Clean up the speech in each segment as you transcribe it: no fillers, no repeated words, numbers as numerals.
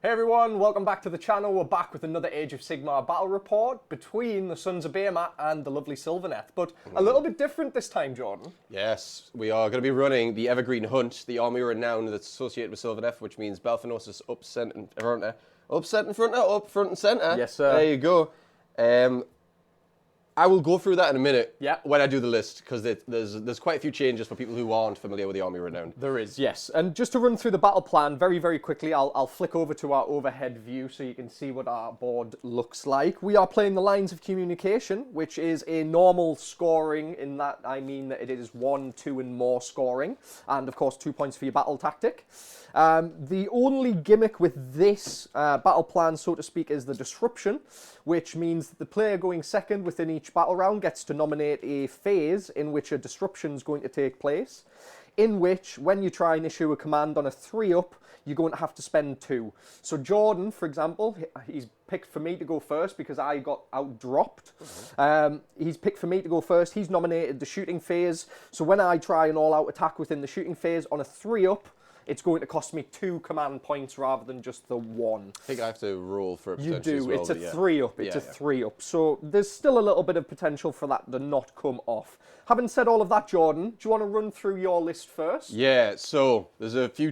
Hey everyone, welcome back to the channel. We're back with another Age of Sigmar battle report between the Sons of Behemat and the lovely Sylvaneth, but a little bit different this time, Jordan. Yes, we are going to be running the Evergreen Hunt, the army renown that's associated with Sylvaneth, which means BELTHANOS is up front and centre. Yes, sir. There you go. I will go through that in a minute when I do the list, because there's quite a few changes for people who aren't familiar with the army renown. There is, yes. And just to run through the battle plan very, very quickly, I'll flick over to our overhead view so you can see what our board looks like. We are playing the Lines of Communication, which is a normal scoring. In that, I mean that it is 1, 2 and more scoring. And, of course, 2 points for your battle tactic. The only gimmick with this battle plan, so to speak, is the disruption, which means that the player going second within each battle round gets to nominate a phase in which a disruption is going to take place, in which, when you try and issue a command on a 3-up, you're going to have to spend 2. So Jordan, for example, he's picked for me to go first because I got out-dropped. He's picked for me to go first. He's nominated the shooting phase. So when I try an all-out attack within the shooting phase on a 3-up, it's going to cost me 2 command points rather than just the 1. I think I have to roll for a potential You do. as well, It's a 3-up. It's a 3-up. So there's still a little bit of potential for that to not come off. Having said all of that, Jordan, do you want to run through your list first? Yeah, so there's a few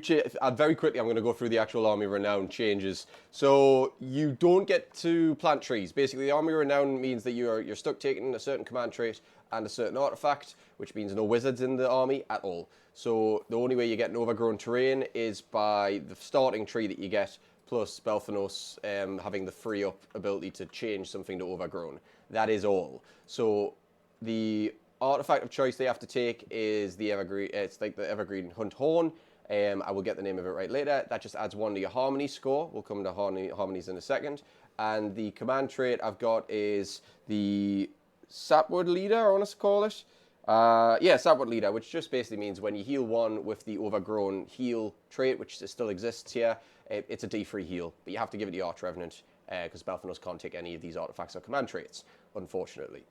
very quickly, I'm going to go through the actual army renown changes. So you don't get to plant trees. Basically, the army renown means that you're stuck taking a certain command trait and a certain artifact, which means no wizards in the army at all. So the only way you get an overgrown terrain is by the starting tree that you get, plus BELTHANOS having the free up ability to change something to overgrown. That is all. So the artifact of choice they have to take is the Evergreen. It's like the Evergreen Hunt Horn. I will get the name of it right later. That just adds 1 to your harmony score. We'll come to harmonies in a second. And the command trait I've got is the Sapwood Leader, I want to call it. Sapwood Leader, which just basically means when you heal 1 with the overgrown heal trait, which still exists here, it's a D3 heal, but you have to give it the Arch Revenant, because BELTHANOS can't take any of these artifacts or command traits, unfortunately.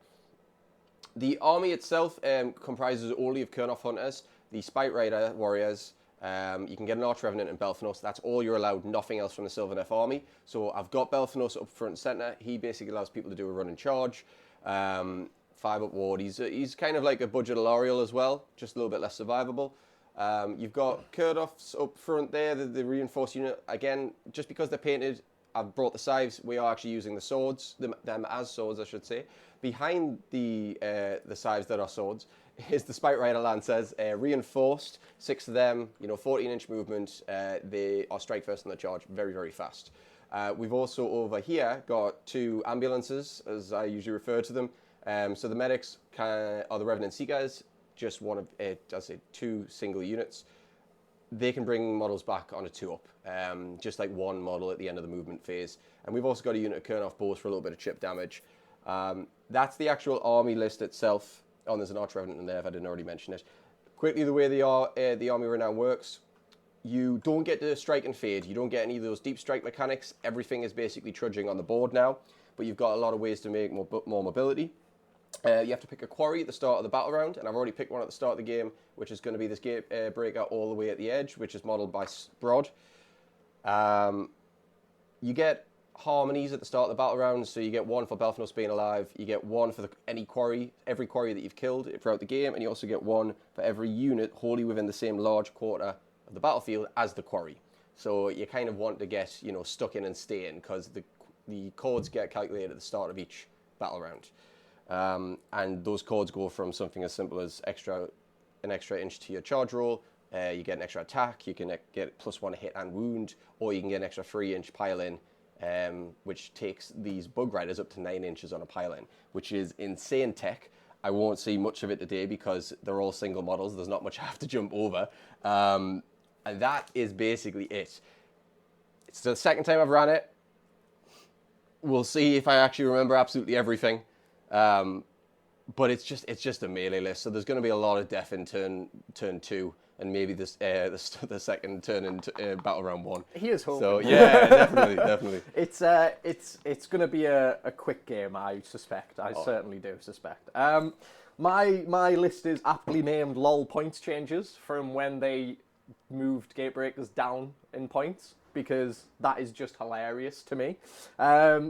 The army itself comprises only of Kurnoth Hunters, the Spite Rider Warriors. You can get an Arch Revenant and BELTHANOS. That's all you're allowed, nothing else from the Sylvaneth army. So I've got BELTHANOS up front and centre. He basically allows people to do a run and charge. 5-up ward. He's kind of like a budget Alariel as well, just a little bit less survivable. You've got Kurnoths up front there, the reinforced unit. Again, just because they're painted, I've brought the scythes. We are actually using the swords, them as swords, I should say. Behind the scythes that are swords is the Spite Rider Lancers, reinforced, 6 of them, 14-inch movement. They are strike first on the charge, very, very fast. We've also over here got 2 ambulances, as I usually refer to them. So the medics are the Revenant Seekers, just one of, 2 single units. They can bring models back on a 2-up, just like 1 model at the end of the movement phase. And we've also got a unit of Kurnoth Bows for a little bit of chip damage. That's the actual army list itself. Oh, and there's an Arch Revenant in there if I didn't already mention it. Quickly, the way the army renown works, you don't get to strike and fade. You don't get any of those deep strike mechanics. Everything is basically trudging on the board now, but you've got a lot of ways to make more mobility. You have to pick a quarry at the start of the battle round, and I've already picked one at the start of the game, which is going to be this gate breaker all the way at the edge, which is modelled by Brod. You get harmonies at the start of the battle round, so you get 1 for BELTHANOS being alive, you get 1 for every quarry that you've killed throughout the game, and you also get 1 for every unit wholly within the same large quarter of the battlefield as the quarry. So you kind of want to get, stuck in and stay in, because the chords get calculated at the start of each battle round. And those chords go from something as simple as an extra inch to your charge roll, you get an extra attack, you can get +1 hit and wound, or you can get an extra 3-inch pile-in, which takes these Bug Riders up to 9 inches on a pile-in, which is insane tech. I won't see much of it today because they're all single models, there's not much I have to jump over. And that is basically it. It's the second time I've ran it. We'll see if I actually remember absolutely everything. But it's just a melee list, so there's going to be a lot of death in turn 2, and maybe the second turn in battle round 1. He is hoping. So yeah, definitely. It's going to be a quick game, I suspect. I certainly do suspect. My list is aptly named LOL points changes from when they moved Gatebreakers down in points. because that is just hilarious to me.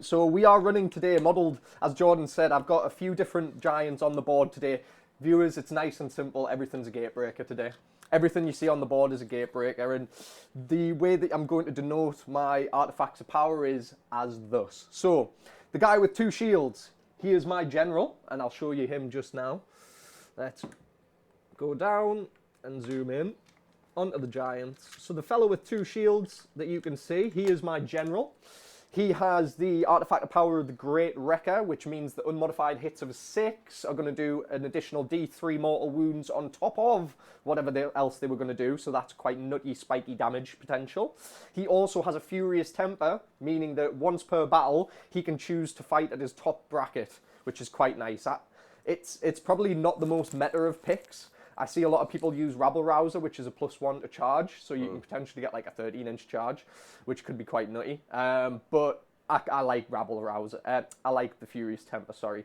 So we are running today, modelled, as Jordan said, I've got a few different giants on the board today. Viewers, it's nice and simple. Everything's a gatebreaker today. Everything you see on the board is a gatebreaker, and the way that I'm going to denote my artifacts of power is as thus. So, the guy with 2 shields, he is my general, and I'll show you him just now. Let's go down and zoom in onto the giants. So the fellow with 2 shields that you can see, he is my general. He has the artifact of power of the Great Wrecker, which means that unmodified hits of 6 are going to do an additional D3 mortal wounds on top of whatever else they were going to do. So that's quite nutty, spiky damage potential. He also has a Furious Temper, meaning that once per battle, he can choose to fight at his top bracket, which is quite nice. It's probably not the most meta of picks. I see a lot of people use Rabble Rouser, which is a +1 to charge, so you can potentially get like a 13-inch charge, which could be quite nutty. But I like Rabble Rouser. I like the Furious Temper, sorry.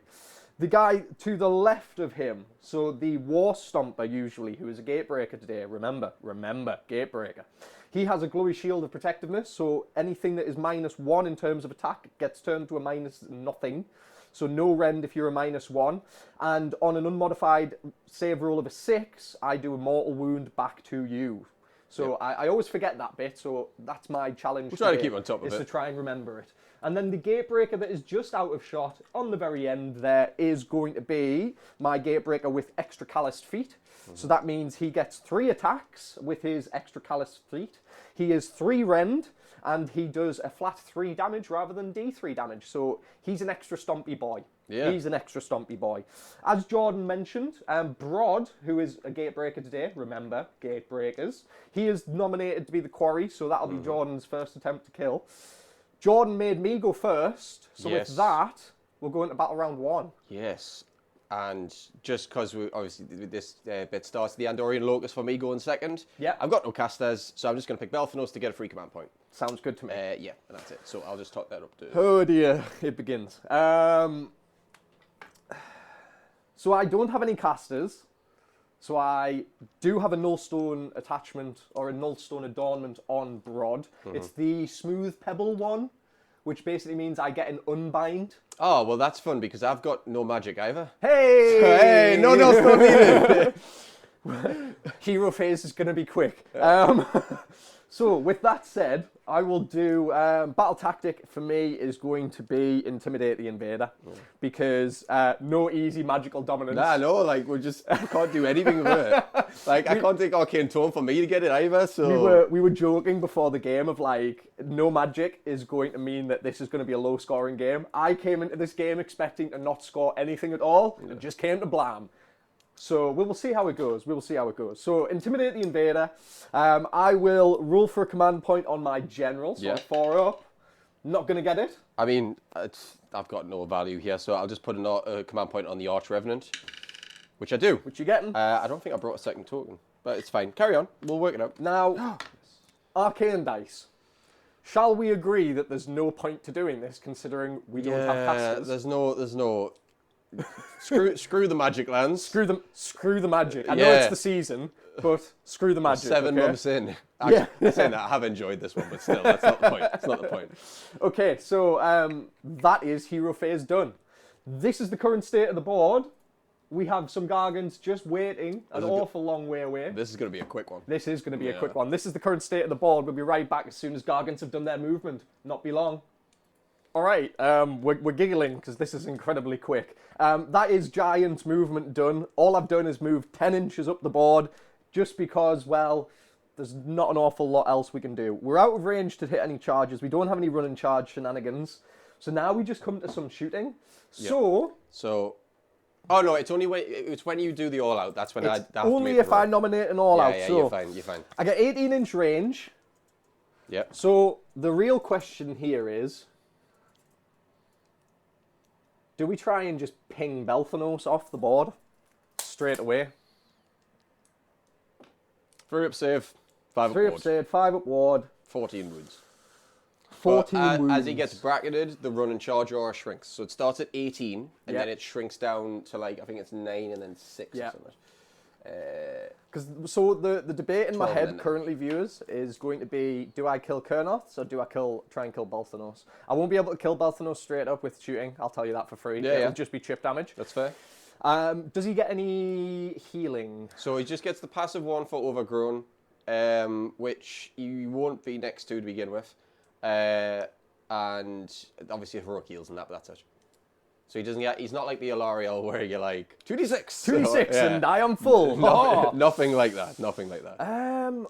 The guy to the left of him, so the War Stomper usually, who is a Gatebreaker today, remember, Gatebreaker. He has a Glowy Shield of Protectiveness, so anything that is -1 in terms of attack gets turned to a -0. So no rend if you're a -1. And on an unmodified save roll of a 6, I do a mortal wound back to you. So yep. I always forget that bit, so that's my challenge. We'll try to keep on top of it. Is to try and remember it. And then the Gatebreaker that is just out of shot on the very end there is going to be my Gatebreaker with Extra Calloused Feet. So that means he gets 3 attacks with his Extra Calloused Feet. He is 3 rend, and he does a flat 3 damage rather than D3 damage. So he's an extra stompy boy. Yeah. He's an extra stompy boy. As Jordan mentioned, Brod, who is a Gatebreaker today, remember, Gatebreakers, he is nominated to be the quarry, so that'll be Jordan's first attempt to kill. Jordan made me go first, so with that, we'll go into battle round 1. Yes. And just because obviously this bit starts, the Andorian Locust for me going second. Yeah. I've got no casters, so I'm just going to pick BELTHANOS to get a free command point. Sounds good to me. Yeah, and that's it. So I'll just talk that up to... Oh dear, it begins. So I don't have any casters. So I do have a Nullstone attachment or a Nullstone adornment on Brod. It's the Smooth Pebble one, which basically means I get an unbind. Oh, well, that's fun because I've got no magic either. Hey! Hey, no Nullstone needed. Hero phase is going to be quick. So, with that said, I will do... battle tactic for me is going to be Intimidate the Invader. Because no easy magical dominance. Nah, no, like, we can't do anything with it. Like, I can't take Arcane Tome for me to get it either, so... We were joking before the game of, like, no magic is going to mean that this is going to be a low-scoring game. I came into this game expecting to not score anything at all. It just came to blam. So we will see how it goes. We will see how it goes. So Intimidate the Invader. I will roll for a command point on my general. So 4 up. Not going to get it. I mean, I've got no value here, so I'll just put a command point on the Arch Revenant, which I do. Which you getting? I don't think I brought a second token, but it's fine. Carry on. We'll work it out. Now, Arcane Dice. Shall we agree that there's no point to doing this, considering we don't have casters? There's no. Screw the magic lands. Screw the magic. I know it's the season, but screw the magic. 7 months in. Actually, saying that, I have enjoyed this one, but still, that's not the point. It's not the point. Okay, so that is hero phase done. This is the current state of the board. We have some Gargants just waiting an awful long way away. This is going to be a quick one. This is going to be a quick one. This is the current state of the board. We'll be right back as soon as Gargants have done their movement. Not be long. All right, we're giggling because this is incredibly quick. That is Giant movement done. All I've done is move 10 inches up the board just because, well, there's not an awful lot else we can do. We're out of range to hit any charges. We don't have any run and charge shenanigans. So now we just come to some shooting. So... Oh no, it's when you do the all out. That's when I have only to if I nominate an all out. Yeah, so you're fine. I get 18-inch range. Yep. So the real question here is, do we try and just ping BELTHANOS off the board straight away? 3 up save, 5 up 3 up save, 5 up ward. 14 wounds. 14 wounds. As he gets bracketed, the run and charge aura shrinks. So it starts at 18, and then it shrinks down to, like, I think it's 9 and then 6 or something. So the debate in my 12 head then. currently, viewers, is going to be: do I kill Kurnoths or do I try and kill BELTHANOS? I won't be able to kill BELTHANOS straight up with shooting. I'll tell you that for free. Yeah, It'll just be chip damage. That's fair. Does he get any healing? So he just gets the passive one for Overgrown, which you won't be next to begin with. And obviously heroic heals and that, but that's it. So he doesn't get, he's not like the Alariel where you're like, 2d6! 2d6 and I am full. Nothing like that, nothing like that. And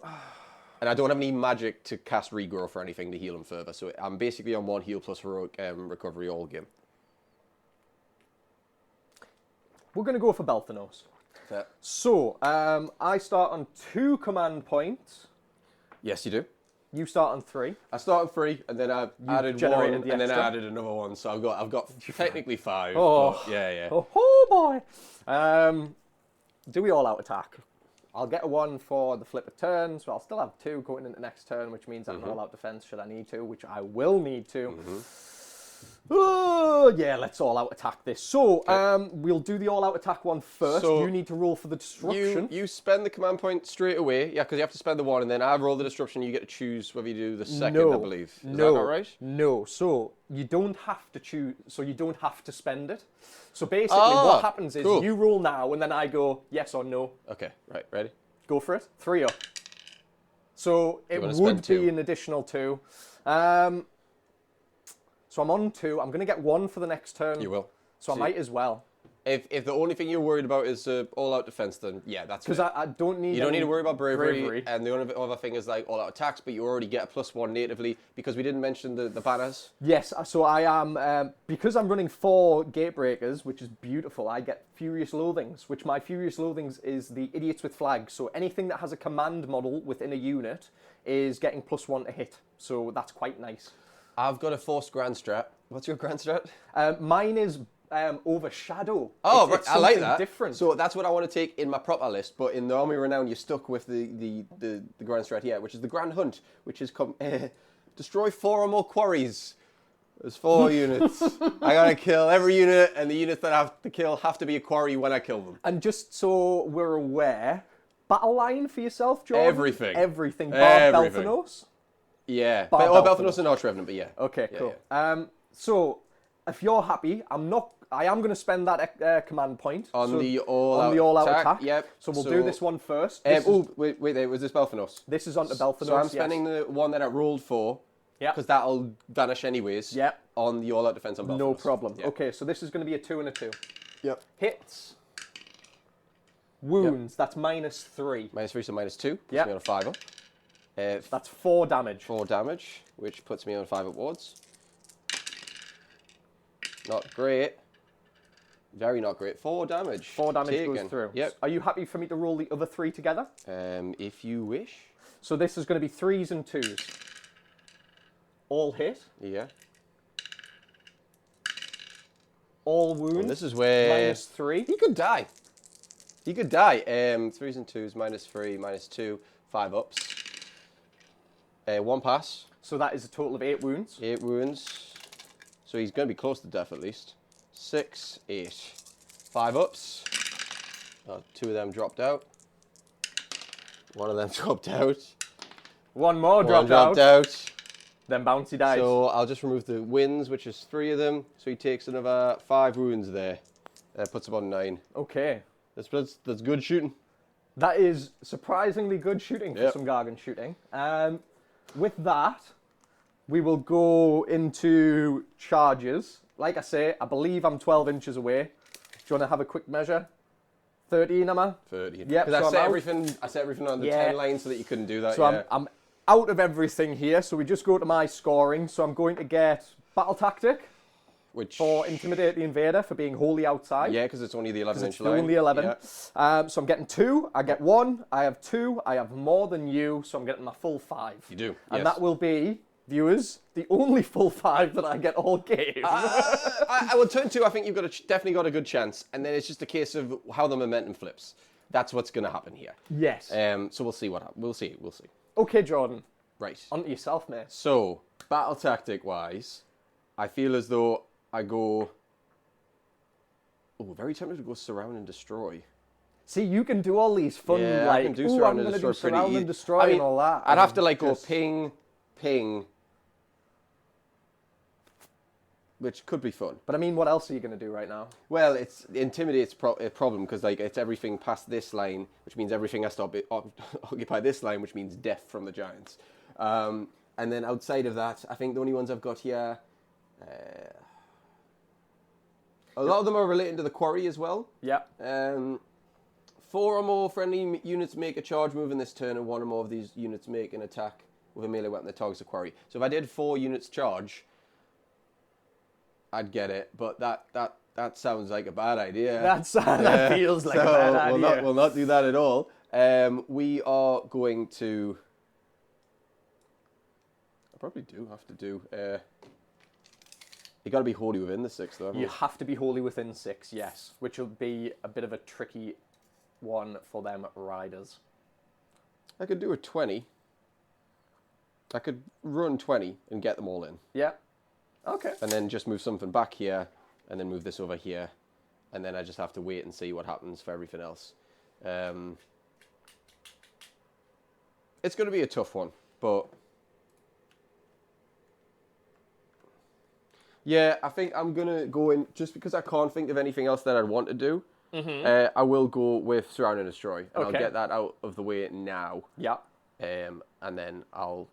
I don't have any magic to cast Regrowth or anything to heal him further, so I'm basically on 1 heal plus heroic recovery all game. We're going to go for BELTHANOS. Fair. So, I start on 2 command points. Yes, you do. You start on 3. I started 3, and then I added 1, and then extra. I added another 1, so I've got technically 5. Oh. But yeah. Oh boy! Do we all out attack? I'll get a 1 for the flip of turn, so I'll still have 2 going into the next turn, which means I'm all out defense should I need to, which I will need to. Oh, yeah, let's all out attack this. So, we'll do the all out attack one first. So you need to roll for the disruption. You spend the command point straight away, yeah, because you have to spend the 1, and then I roll the disruption. You get to choose whether you do the second, I believe. Is that not right? No. So you don't have to choose. So you don't have to spend it. So basically, what happens is you roll now, and then I go yes or no. Okay, right, ready? Go for it. 3 up. So it would spend 2? be an additional 2. So I'm on 2. I'm going to get 1 for the next turn. You will. So I might as well. If the only thing you're worried about is all-out defense, then yeah, that's because I don't need. You don't need to worry about bravery. And the only other thing is like all-out attacks, but you already get a +1 natively because we didn't mention the banners. Yes, so I am because I'm running 4 Gatebreakers, which is beautiful. I get Furious Loathings, which my Furious Loathings is the Idiots with Flags. So anything that has a command model within a unit is getting +1 to hit. So that's quite nice. I've got a forced grand strat. What's your grand strat? Mine is Overshadow. Oh, it's I like that. Different. So that's what I want to take in my proper list. But in the Army Renown, you're stuck with the grand strat here, which is the Grand Hunt, which is destroy 4 or more quarries. There's 4 units. I gotta kill every unit, and the units that I have to kill have to be a quarry when I kill them. And just so we're aware, battle line for yourself, Jordan? Everything. Bar BELTHANOS? Yeah. BELTHANOS and Arch Revenant, but yeah. Okay, cool. Yeah. So, if you're happy, I am going to spend that command point on the all-out attack. Yep. So we'll do this one first. Wait, was this BELTHANOS? This is onto BELTHANOS. So I'm spending the one that I rolled for. Yeah. Because that'll vanish anyways. Yeah. On the all-out defense on BELTHANOS. No problem. Yep. Okay, so this is going to be a 2 and a 2. Yep. Hits. Wounds. Yep. That's -3. -3, so -2. Puts me on a 5 up. That's 4 damage. 4 damage, which puts me on 5 upwards. Not great. Very not great. 4 damage. 4 damage goes through. Yep. Are you happy for me to roll the other 3 together? If you wish. So this is going to be 3s and 2s. All hit. Yeah. All wounds. And this is where -3. He could die. He could die. 3s and 2s, -3, -2, 5 ups. 1 pass. So that is a total of 8 wounds. 8 wounds. So he's going to be close to death at least. 6, 8. 5 ups. 2 of them dropped out. 1 of them dropped out. 1 more dropped out. Then bouncy dice. So I'll just remove the wins, which is 3 of them. So he takes another 5 wounds there. Puts him on 9. Okay. That's good shooting. That is surprisingly good shooting for some Gargan shooting. With that, we will go into charges. Like I say, I believe I'm 12 inches away. Do you want to have a quick measure? 13, am I? 13. Yeah, because I set everything on the 10 line so that you couldn't do that. So I'm out of everything here. So we just go to my scoring. So I'm going to get Battle Tactic. For Intimidate the Invader for being wholly outside. Yeah, because it's only the 11-inch line. It's only 11. Yeah. So I'm getting 2. I get 1. I have 2. I have more than you, so I'm getting my full 5. You do. And that will be, viewers, the only full 5 that I get all game. I will turn 2. I think you've definitely got a good chance, and then it's just a case of how the momentum flips. That's what's going to happen here. Yes. So we'll see what happens. We'll see. Okay, Jordan. Right. On to yourself, mate. So battle tactic wise, I feel as though I go. Oh, very tempted to go surround and destroy. See, you can do all these fun, Yeah, like, I can do ooh, surround I'm and going to destroy do pretty surround easy. and destroy I mean, and all that. I'd have to and like go just- ping, ping, which could be fun. But I mean, what else are you going to do right now? Well, it's intimidates a problem because like it's everything past this line, which means everything has to occupy this line, which means death from the giants. And then outside of that, I think the only ones I've got here, a lot of them are related to the quarry as well. Yeah. 4 or more friendly units make a charge move in this turn, and 1 or more of these units make an attack with a melee weapon that targets the quarry. So if I did 4 units charge, I'd get it, but that sounds like a bad idea. That feels like a bad idea. We'll not do that at all. We are going to... I probably do have to do... you got to be wholly within the 6, though. You have to be wholly within 6, yes, which will be a bit of a tricky one for them riders. I could do a 20. I could run 20 and get them all in. Yeah. Okay. And then just move something back here, and then move this over here, and then I just have to wait and see what happens for everything else. It's going to be a tough one, but yeah, I think I'm going to go in, just because I can't think of anything else that I'd want to do, I will go with Surround and Destroy, and I'll get that out of the way now. Yeah. And then I'll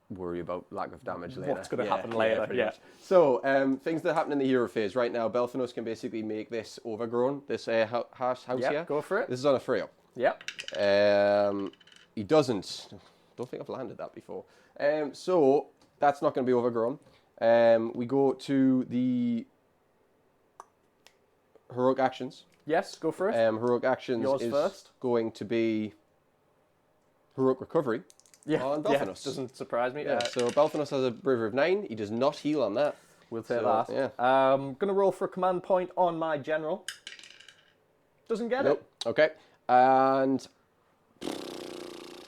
worry about lack of damage later. What's going to happen later, pretty much. So, things that happen in the hero phase. Right now, BELTHANOS can basically make this overgrown, this house here. Go for it. This is on a Freo. Yeah. He doesn't. Don't think I've landed that before. So, that's not going to be overgrown. We go to the heroic actions. Yes, go for it. Heroic actions Yours is first. going to be heroic recovery. On BELTHANOS. Doesn't surprise me. Yeah, so BELTHANOS has a bravery of 9. He does not heal on that. We'll say So, that. yeah. I'm going to roll for a command point on my general. Doesn't get Nope. it. Okay. And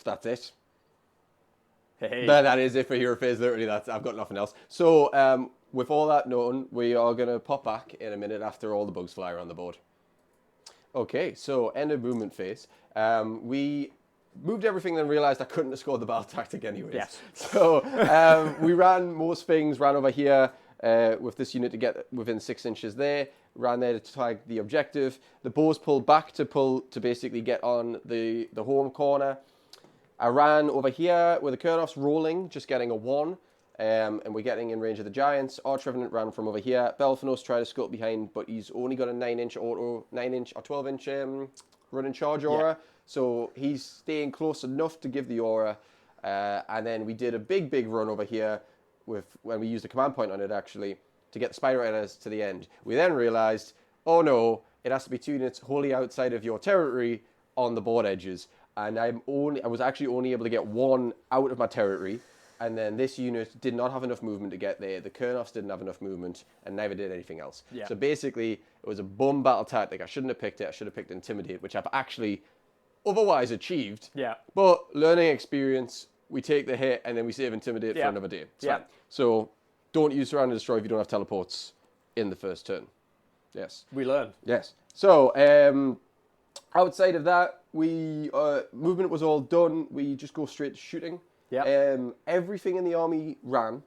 that's it. Hey. That is it for hero phase. Literally, I've got nothing else. So, with all that known, we are going to pop back in a minute after all the bugs fly around the board. Okay, so end of movement phase. We moved everything, then realized I couldn't have scored the battle tactic anyways. Yes. So we ran most things, ran over here with this unit to get within 6 inches there, ran there to tag the objective. The bows pulled back to basically get on the home corner. I ran over here with the Kurnoffs rolling, just getting a 1. And we're getting in range of the giants. Arch Revenant ran from over here. BELTHANOS tried to scuttle behind, but he's only got a 9-inch auto, 9-inch or 12-inch run and charge aura. Yeah. So he's staying close enough to give the aura. And then we did a big run over here when we used a command point on it, actually, to get the Spider Riders to the end. We then realized, oh no, it has to be 2 units wholly outside of your territory on the board edges. And I was actually only able to get 1 out of my territory. And then this unit did not have enough movement to get there. The Kurnoffs didn't have enough movement, and neither did anything else. Yeah. So basically, it was a bum battle tactic. I shouldn't have picked it. I should have picked Intimidate, which I've actually otherwise achieved. Yeah. But learning experience, we take the hit, and then we save Intimidate for another day. Fine. So don't use Surround and Destroy if you don't have teleports in the first turn. Yes. We learned. Yes. So outside of that, we movement was all done. We just go straight to shooting. Yeah. Everything in the army ran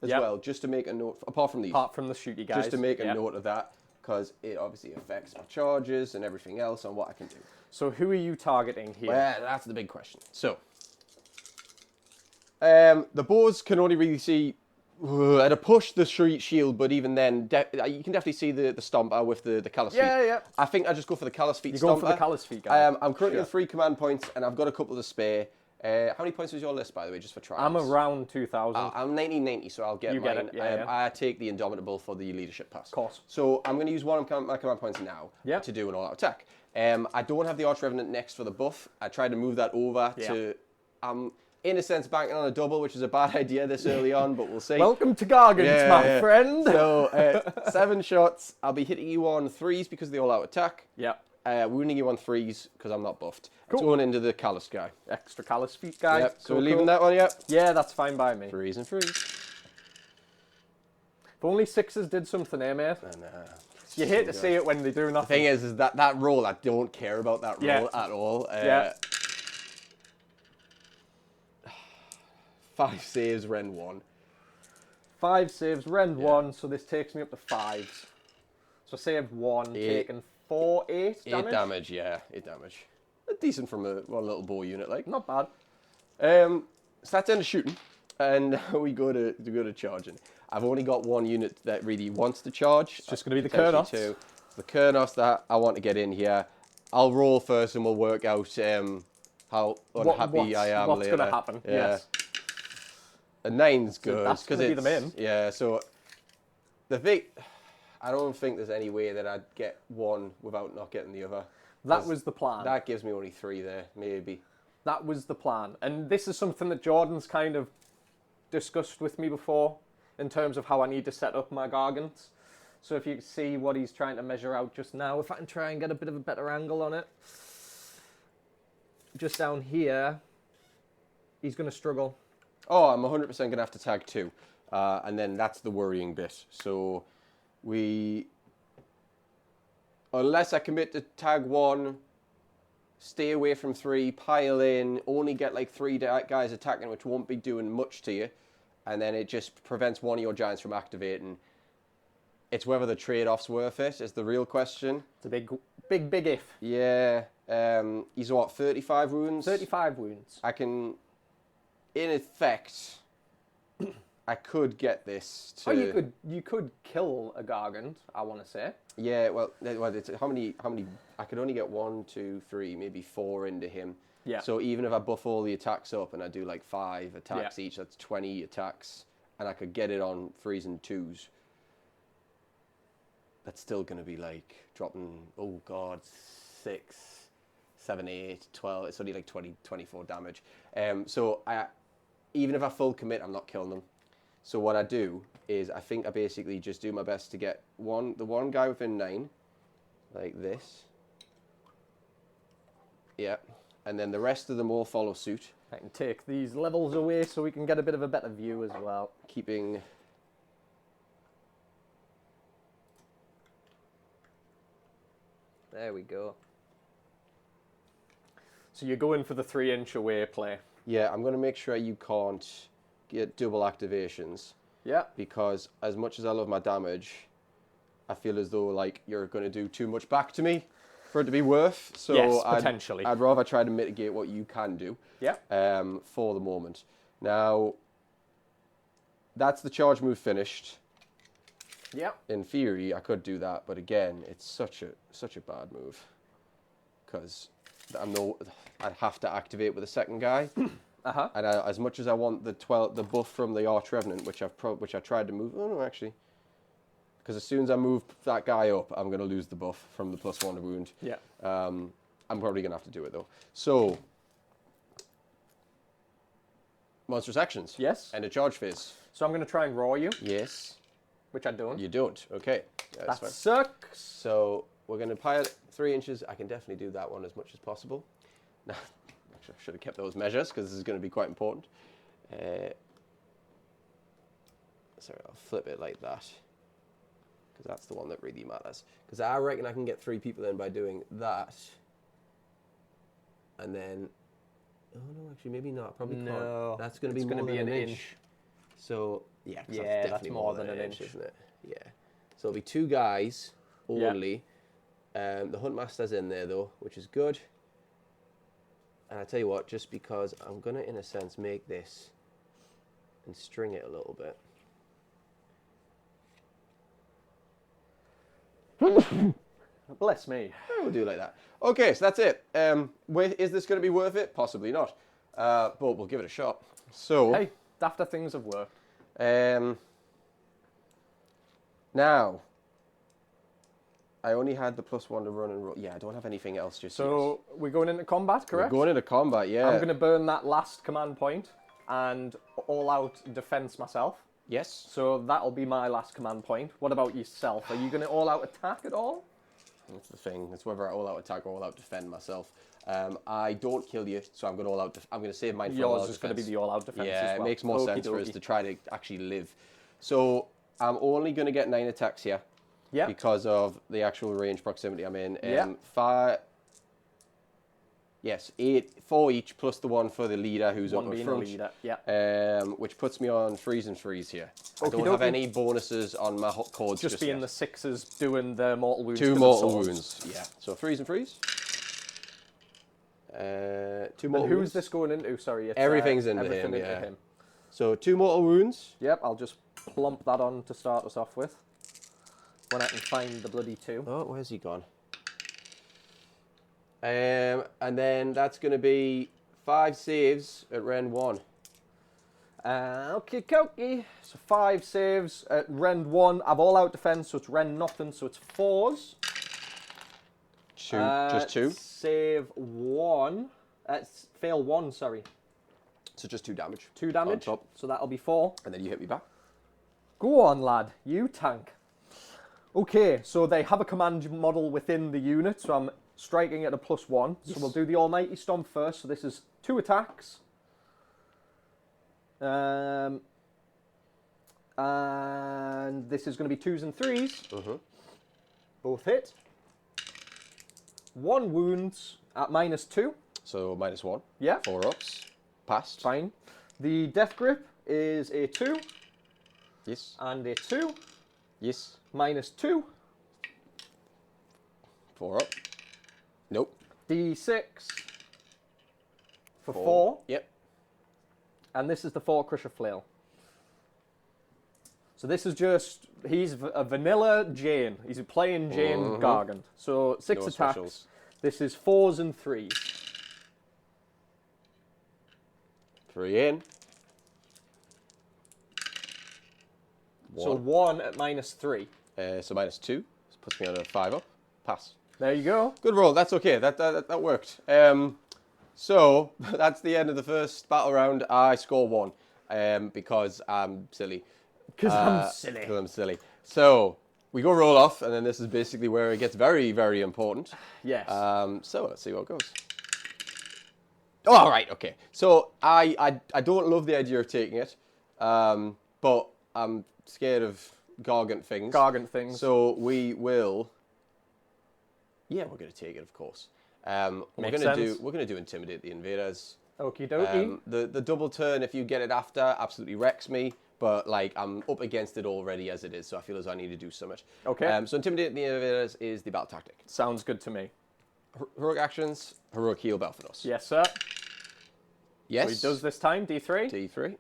as well, just to make a note, apart from these. Apart from the shooty guys. Just to make a note of that, because it obviously affects my charges and everything else on what I can do. So who are you targeting here? Well, that's the big question. So, the bows can only really see at a push the shield, but even then, you can definitely see the stomper with the callous feet. Yeah. I think I just go for the callous feet. You're going for the callous feet guy. I'm currently on 3 command points, and I've got a couple to spare. How many points was your list, by the way, just for trials? I'm around 2,000. I'm 1990, so I'll get mine. It, I take the Indomitable for the leadership pass. Of course. So I'm going to use one of my command points now to do an all-out attack. I don't have the Arch Revenant next for the buff. I tried to move that over to... in a sense, banking on a double, which is a bad idea this early on, but we'll see. Welcome to Gargants, my friend. So 7 shots. I'll be hitting you on 3s because of the all-out attack. Yeah. Wounding you on 3s because I'm not buffed. Cool. It's going into the callous guy. Extra callous feet guy. Yep. So we're leaving that one, yep. Yeah, that's fine by me. 3s and 3s. If only 6s did something there, mate. And You hate to see it when they do nothing. The thing is that roll, I don't care about that roll at all. 5 saves, rend 1. 5 saves, rend 1, so this takes me up to 5s. So saved 1, taken 4, 8 damage? 8 damage, yeah, 8 damage. Decent from one little bow unit, like. Not bad. So that's end of shooting, and now we go to charging. I've only got one unit that really wants to charge. It's just going to be the Kurnos. The Kurnos that I want to get in here. I'll roll first, and we'll work out how unhappy I am what's later. What's going to happen? Yeah. Yes. A 9's good. So that's going to be the main. Yeah. So the thing, I don't think there's any way that I'd get one without not getting the other. That was the plan. That gives me only 3 there, maybe. That was the plan. And this is something that Jordan's kind of discussed with me before in terms of how I need to set up my Gargants. So if you can see what he's trying to measure out just now, if I can try and get a bit of a better angle on it. Just down here, he's going to struggle. Oh, I'm 100% going to have to tag 2. And then that's the worrying bit. So unless I commit to tag 1, stay away from 3, pile in, only get like 3 guys attacking, which won't be doing much to you. And then it just prevents one of your giants from activating. It's whether the trade-off's worth it is the real question. It's a big if. Yeah. He's what, 35 wounds? 35 wounds. I can, in effect, I could get this to... Oh, you could kill a Gargant, I want to say. Yeah, well it's, how many? I could only get 1, 2, 3, maybe 4 into him. Yeah. So even if I buff all the attacks up and I do like 5 attacks each, that's 20 attacks, and I could get it on 3s and 2s. That's still going to be like dropping, oh god, 6, 7, 8, 12. It's only like 20, 24 damage. So even if I full commit, I'm not killing them. So what I do is I think I basically just do my best to get the one guy within 9, like this. Yeah. And then the rest of them all follow suit. I can take these levels away so we can get a bit of a better view as well. Keeping... There we go. So you're going for the 3-inch away play. Yeah, I'm going to make sure you can't get double activations. Yeah. Because as much as I love my damage, I feel as though like you're going to do too much back to me for it to be worth. So yes, potentially. I'd rather try to mitigate what you can do. Yeah. For the moment. Now, that's the charge move finished. Yeah. In theory, I could do that, but again, it's such a bad move because I'd have to activate with a second guy. And as much as I want the buff from the Arch Revenant, which I tried to move. Oh no, actually, because as soon as I move that guy up, I'm going to lose the buff from the +1 to wound. Yeah. I'm probably going to have to do it though. So, monstrous actions. Yes. And a charge phase. So I'm going to try and roar you. Yes. Which I don't. You don't. Okay. Yeah, that fine. sucks. So we're going to pile 3 inches. I can definitely do that one as much as possible. Now, actually, I should have kept those measures because this is going to be quite important. Sorry, I'll flip it like that because that's the one that really matters. Because I reckon I can get 3 people in by doing that. And then, oh no, actually maybe not. Probably can't. That's going to be more than an inch. So yeah, that's more than an inch, isn't it? Yeah. So it'll be 2 guys only. Yeah. The Huntmaster's in there though, which is good. And I tell you what, just because I'm gonna, in a sense, make this and string it a little bit. Bless me. We'll do it like that. Okay, so that's it. Is this going to be worth it? Possibly not. But we'll give it a shot. So. Hey, after things have worked. Now, I only had the +1 to run and roll. Yeah, I don't have anything else just yet. So we're going into combat, correct? We're going into combat, yeah. I'm going to burn that last command point and all-out defense myself. Yes. So that'll be my last command point. What about yourself? Are you going to all-out attack at all? That's the thing. It's whether I all-out attack or all-out defend myself. I don't kill you, so I'm going to all-out. I'm going to save mine for all-out defense. Yours is going to be the all-out defense yeah, as well. It makes more sense for us to try to actually live. So I'm only going to get 9 attacks here. Yeah. Because of the actual range proximity I'm in. Yeah. 5. Yes, 8, 4 each, plus the one for the leader who's One up being front. the leader. Yeah. Which puts me on freeze and freeze here. I Okie don't have dokie. any bonuses on my chords Just being yet. the 6s doing the mortal wounds. 2 'cause of mortal swords. wounds. Yeah. So freeze and freeze. 2 And mortal who's wounds. this going into? Sorry, it's, Everything's into everything him, into yeah. him. So 2 mortal wounds. Yep, I'll just plump that on to start us off with. When I can find the bloody 2. Oh, where's he gone? And then that's going to be 5 saves at Rend 1. Okay, dokey. So 5 saves at Rend 1. I've all out defense, so it's Rend nothing, so it's 4s. 2, just 2. Save 1. Fail 1, sorry. So just 2 damage. 2 damage. On top. So that'll be 4. And then you hit me back. Go on, lad. You tank. Okay, so they have a command model within the unit, so I'm striking at a +1. Yes. So we'll do the Almighty Stomp first. So this is 2 attacks. And this is going to be 2s and 3s. Both hit. 1 wounds at -2. So -1. Yeah. 4 ups. Passed. Fine. The Death Grip is a 2 Yes. and a 2. Yes. -2. 4 up. Nope. D6 for 4. Yep. And this is the 4 Crusher Flail. So this is just, he's a vanilla Jane. He's a plain Jane Gargant. So 6 No attacks. specials. This is 4s and 3s. 3 in. So 1 at -3. So -2. This puts me on a 5 up. Pass. There you go. Good roll. That's okay. That worked. So that's the end of the first battle round. I score 1 because I'm silly. Because I'm silly. Because I'm silly. So we go roll off, and then this is basically where it gets very, very important. Yes. So let's see what goes. Oh, all right. Okay. So I don't love the idea of taking it, but I'm scared of Gargant things. Gargant things. So we will. Yeah, we're going to take it, of course. We're Makes going to do Intimidate the Invaders. Okie dokie. The double turn, if you get it after, absolutely wrecks me. But like I'm up against it already as it is, so I feel as I need to do so much. Okay. So Intimidate the Invaders is the battle tactic. Sounds good to me. Heroic actions, heroic heal BELTHANOS. Yes, sir. Yes. So he does this time, D3. D3.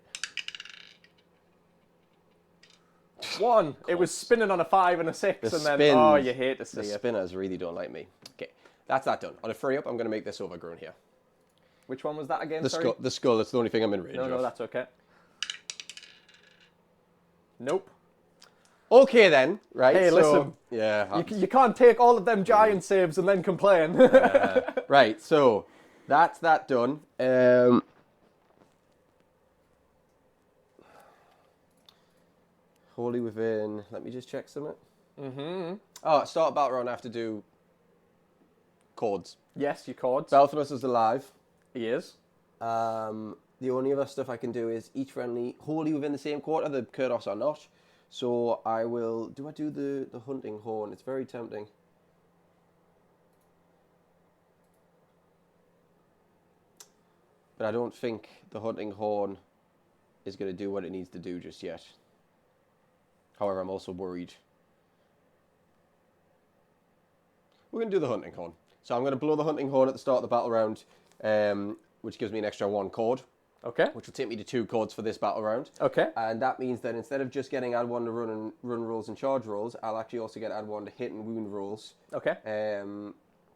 1. It was spinning on a 5 and a 6, The and then, spins. oh, you hate to see The it. spinners really don't like me. Okay, that's that done. On a free up, I'm going to make this overgrown here. Which one was that again, The sorry? skull, that's the only thing I'm in range No, of. no, that's okay. Nope. Okay then, right? Hey, so, listen. Yeah. You can't take all of them giant saves and then complain. Right, so that's that done. Wholly within. Let me just check something. Oh, start battle round. I have to do chords. Yes, your chords. BELTHANOS is alive. He is. The only other stuff I can do is each friendly wholly within the same quarter. The Kurdos are not. So I will. Do I do the hunting horn? It's very tempting. But I don't think the hunting horn is going to do what it needs to do just yet. However, I'm also worried. We're going to do the hunting horn. So I'm going to blow the hunting horn at the start of the battle round, which gives me an extra 1 chord, Okay. which will take me to 2 chords for this battle round. Okay. And that means that instead of just getting add 1 to run rolls and charge rolls, I'll actually also get add 1 to hit and wound rolls. Okay.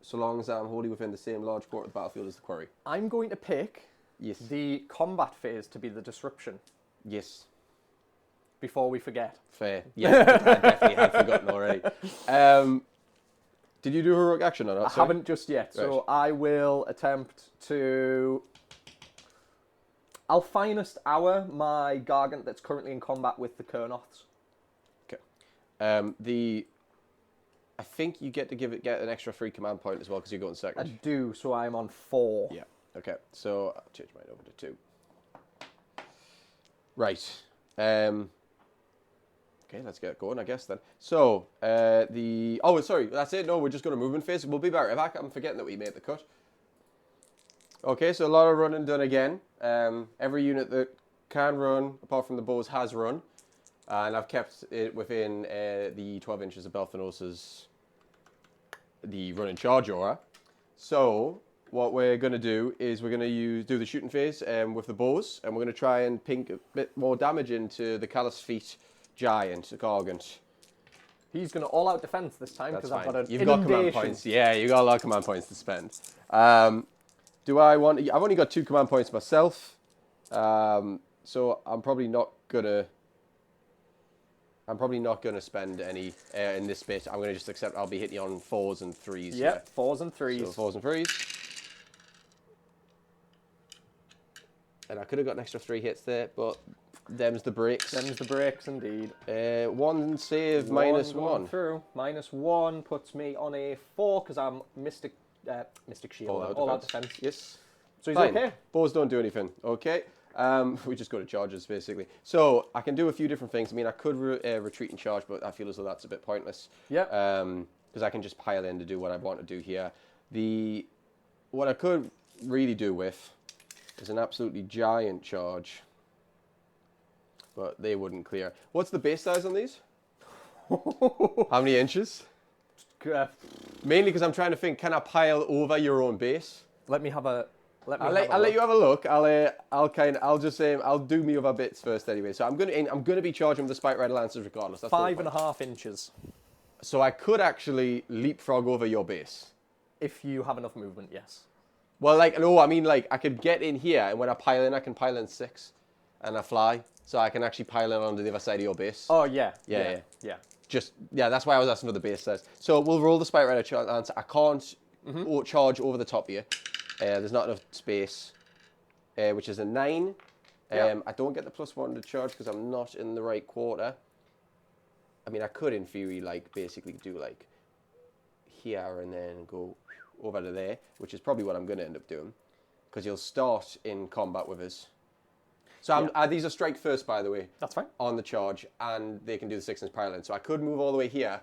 So long as I'm wholly within the same large quarter of the battlefield as the quarry. I'm going to pick Yes. the combat phase to be the disruption Yes. before we forget. Fair. Yeah, I definitely had forgotten already. Did you do heroic action or not? I Sorry? haven't just yet, so Right. I will attempt to... I'll finest hour my Gargant that's currently in combat with the Kurnoths. Okay. I think you get to get an extra free command point as well because you're going I second. do, so I'm on 4. Yeah. Okay. So I'll change mine over to 2. Right. Okay, let's get going, I guess, then. So, Oh, sorry, that's it. No, we're just going to movement phase. We'll be right back. I'm forgetting that we made the cut. Okay, so a lot of running done again. Every unit that can run, apart from the bows, has run. And I've kept it within the 12 inches of BELTHANOS' the run and charge aura. So, what we're going to do is we're going to do the shooting phase with the bows. And we're going to try and pink a bit more damage into the callous feet giant, the Gargant. He's going to all-out defense this time because I've got an You've got command points. Yeah, you've got a lot of command points to spend. Do I want... I've only got 2 command points myself. So I'm probably not gonna spend any in this bit. I'm gonna just accept I'll be hitting you on 4s and 3s. Yep, 4s and 3s. So 4s and 3s. And I could have got an extra 3 hits there, but them's the breaks. Them's the breaks, indeed. 1 save minus 1. Through. -1 puts me on a 4 because I'm Mystic Shield. All out defense. Yes. So he's Fine. okay. Bows don't do anything. Okay. We just go to charges, basically. So I can do a few different things. I mean, I could retreat and charge, but I feel as though that's a bit pointless. Yeah. Because I can just pile in to do what I want to do here. What I could really do with is an absolutely giant charge. But they wouldn't clear. What's the base size on these? How many inches? Mainly because I'm trying to think, can I pile over your own base? Let me have a... I'll let you have a look. I'll just say I'll do me other bits first anyway. So I'm gonna be charging with the Spike Rider Lancers regardless. That's 5.5 inches. So I could actually leapfrog over your base. If you have enough movement, yes. Well, I could get in here, and when I pile in, I can pile in 6, and I fly, so I can actually pile in onto the other side of your base. Oh yeah. Yeah. Yeah. That's why I was asking for the base size. So we'll roll the Spike Rider Lancer. I can't charge over the top of you. There's not enough space, which is a 9. I don't get the +1 to charge because I'm not in the right quarter. I mean, I could, in theory, basically do, here and then go over to there, which is probably what I'm going to end up doing, because you'll start in combat with us. So these are strike first, by the way. That's fine. On the charge, and they can do the 6-inch pile-in. So I could move all the way here,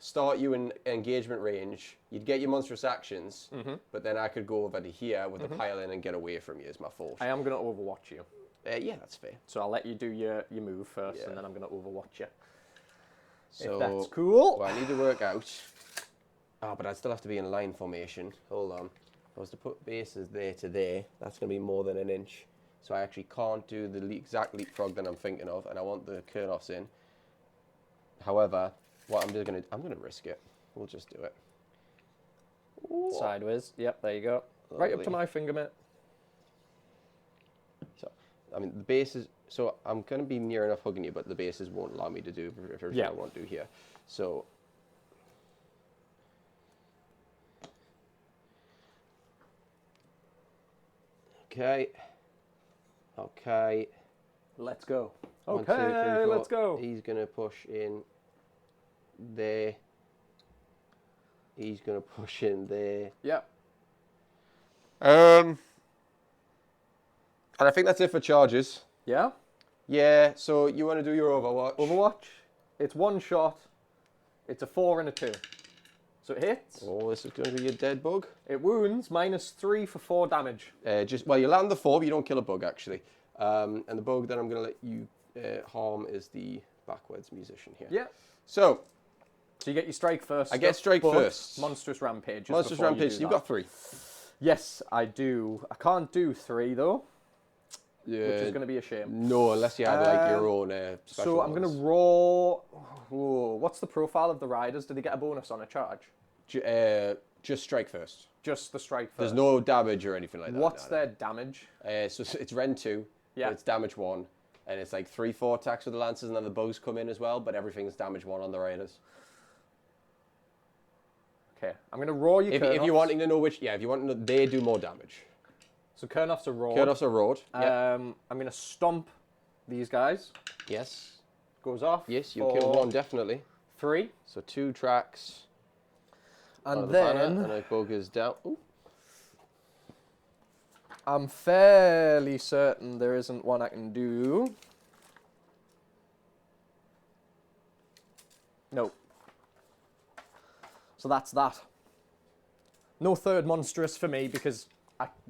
start you in engagement range, you'd get your monstrous actions, but then I could go over to here with the pile-in and get away from you as my fault. I am going to overwatch you. Yeah, that's fair. So I'll let you do your move first, and then I'm going to overwatch you. So, if that's cool. Well, I need to work out... Oh, but I'd still have to be in line formation. Hold on. If I was to put bases there to there, that's going to be more than an inch. So I actually can't do the exact leapfrog that I'm thinking of, and I want the Kurnoffs in. However... What I'm going to risk it. We'll just do it. Ooh. Sideways. Yep, there you go. Lovely. Right up to my finger, mate. So, I mean, the bases... So, I'm going to be near enough hugging you, but the bases won't allow me to do everything I want to do here. So... Okay. Let's go. 1, 2, 3, 4. Let's go. He's going to push in there. He's going to push in there. Yep. And I think that's it for charges. Yeah? Yeah, so you want to do your Overwatch? Overwatch. It's 1 shot. It's a 4 and a 2. So it hits. Oh, this is going to be a dead bug. It wounds, -3 for 4 damage. You land the 4, but you don't kill a bug, actually. And the bug that I'm going to let you harm is the backwards musician here. Yeah. So you get your strike first. I get strike first. Monstrous Rampage. Monstrous Rampage, you've got 3. Yes, I do. I can't do 3, though. Yeah. Which is going to be a shame. No, unless you had your own special So I'm going to roll... Whoa, what's the profile of the riders? Do they get a bonus on a charge? Just strike first. Just the strike first. There's no damage or anything like that. What's their damage? So it's Ren 2. Yeah. It's damage 1. And it's 3-4 attacks with the Lancers, and then the bows come in as well, but everything's damage 1 on the Riders. Okay, I'm going to roar you if you're wanting to know which... Yeah, if you want to know, they do more damage. So Kurnoffs are roared. Kurnoffs are roared. I'm going to stomp these guys. Yes. Goes off. Yes, you kill 1, definitely. 3. So 2 tracks. And then... And a bug is down. Ooh. I'm fairly certain there isn't one I can do. No. So that's that. No third monstrous for me because,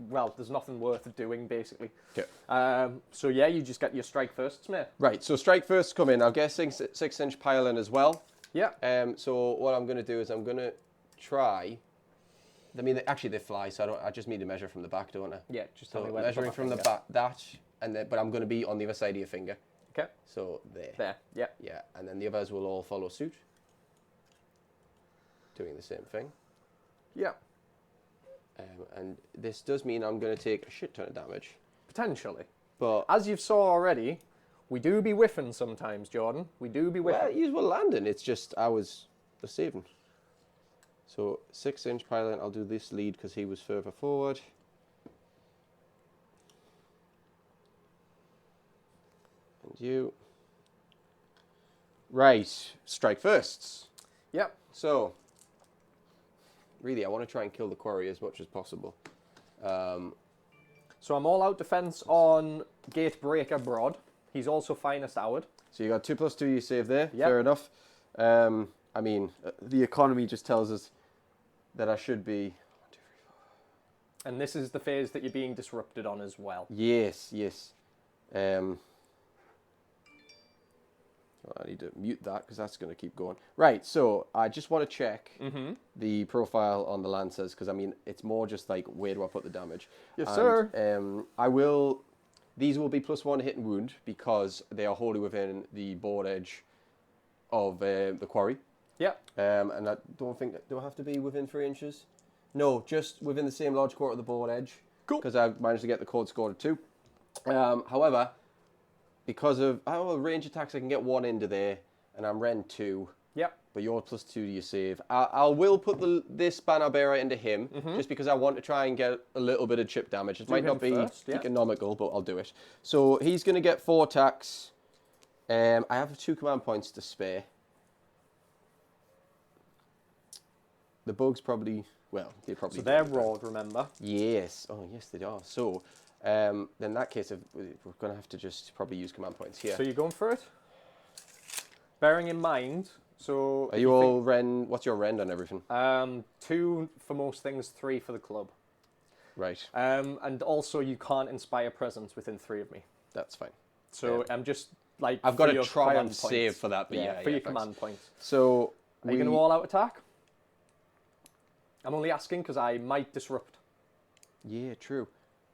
well, there's nothing worth doing, basically. Okay. So yeah, you just get your strike firsts, mate. Right, so strike firsts come in. I'm guessing 6-inch pile in as well. Yeah. So what I'm going to do is I'm going to try... I mean, actually they fly, so I just need to measure from the back, don't I? Yeah, just tell So me where measuring from the back, that, and then, but I'm going to be on the other side of your finger. Okay. So there. There, yeah. Yeah, and then the others will all follow suit. Doing the same thing. Yeah. And this does mean I'm going to take a shit ton of damage. Potentially. But As you've saw already, we do be whiffing sometimes, Jordan. We do be whiffing. well, you were landing. It's just I was saving. So 6-inch pilot. I'll do this lead because he was further forward. And you. Right, strike firsts. Yep. So really, I want to try and kill the quarry as much as possible. So I'm all out defense on Gatebreaker Broad. He's also finest hour. So you got 2+2 you save there. Yep. Fair enough. I mean, the economy just tells us that I should be. And this is the phase that you're being disrupted on as well. Yes, yes. I need to mute that because that's going to keep going. Right, so I just want to check the profile on the Lancers because, I mean, it's more just like, where do I put the damage? Yes, And, sir. These will be +1 hit and wound because they are wholly within the board edge of the quarry. Yep. And I don't think, do I have to be within 3 inches? No, just within the same large quarter of the board edge. Cool. Because I managed to get the code scored to 2. However, because of range attacks, I can get 1 into there, and I'm Ren 2. Yep. But you're +2 to your save. I will put this banner bearer into him, just because I want to try and get a little bit of chip damage. It might not be economical, but I'll do it. So he's going to get 4 attacks. I have 2 command points to spare. The bugs probably, well, they probably. So they're rawed, remember? Yes. Oh, yes, they are. So, then in that case, we're going to have to just probably use command points here. So you're going for it? Bearing in mind, so... Are you all Ren? What's your Ren on everything? 2 for most things, 3 for the club. Right. And also you can't inspire presence within 3 of me. That's fine. So I'm just like... I've got for to your try and command save points. for that, but yeah, for your thanks. command points. So, Are you going to all-out attack? I'm only asking because I might disrupt. Yeah, true.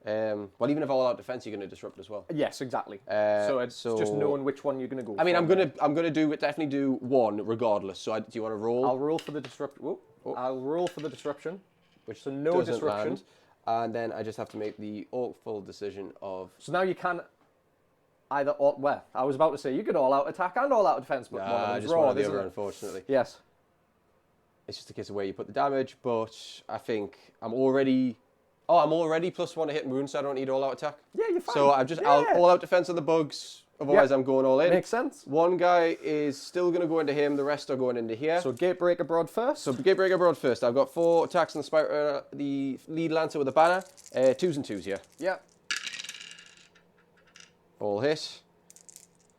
Well, even if all-out defense, you're going to disrupt as well. Yes, exactly. So it's just knowing which one you're going to go for. I mean, I'm gonna definitely do 1 regardless. So do you want to roll? I'll roll for the disruption. I'll roll for the disruption. Which so no doesn't disruption. land. And then I just have to make the awful decision of... So now you can either... Well, I was about to say you could all-out attack and all-out defense, but one of them's just raw, one or the isn't other, it? unfortunately. Yes. It's just a case of where you put the damage, but I think I'm already... Oh, I'm already +1 to hit and wound, so I don't need all-out attack. Yeah, you're fine. So I'll all-out defense on the bugs, otherwise I'm going all in. Makes sense. One guy is still going to go into him, the rest are going into here. So Gatebreaker Broad first. So Gatebreaker Broad first. I've got 4 attacks on the lead Lancer with a banner. 2s and 2s here. Yeah. All hit.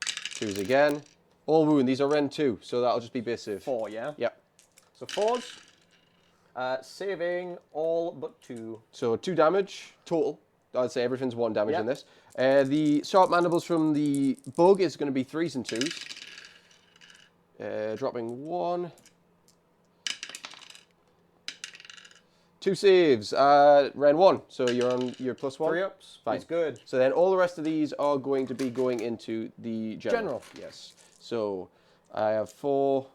2s again. All wound. These are Ren 2, so that'll just be base save. 4, yeah? Yep. So 4s. Saving all but 2. So 2 damage total. I'd say everything's 1 damage in this. The sharp mandibles from the bug is going to be 3s and 2s. Dropping 1. 2 saves. Ren 1. So you're on your +1. 3 ups. Fine. It's good. So then all the rest of these are going to be going into the general. Yes. So I have 4,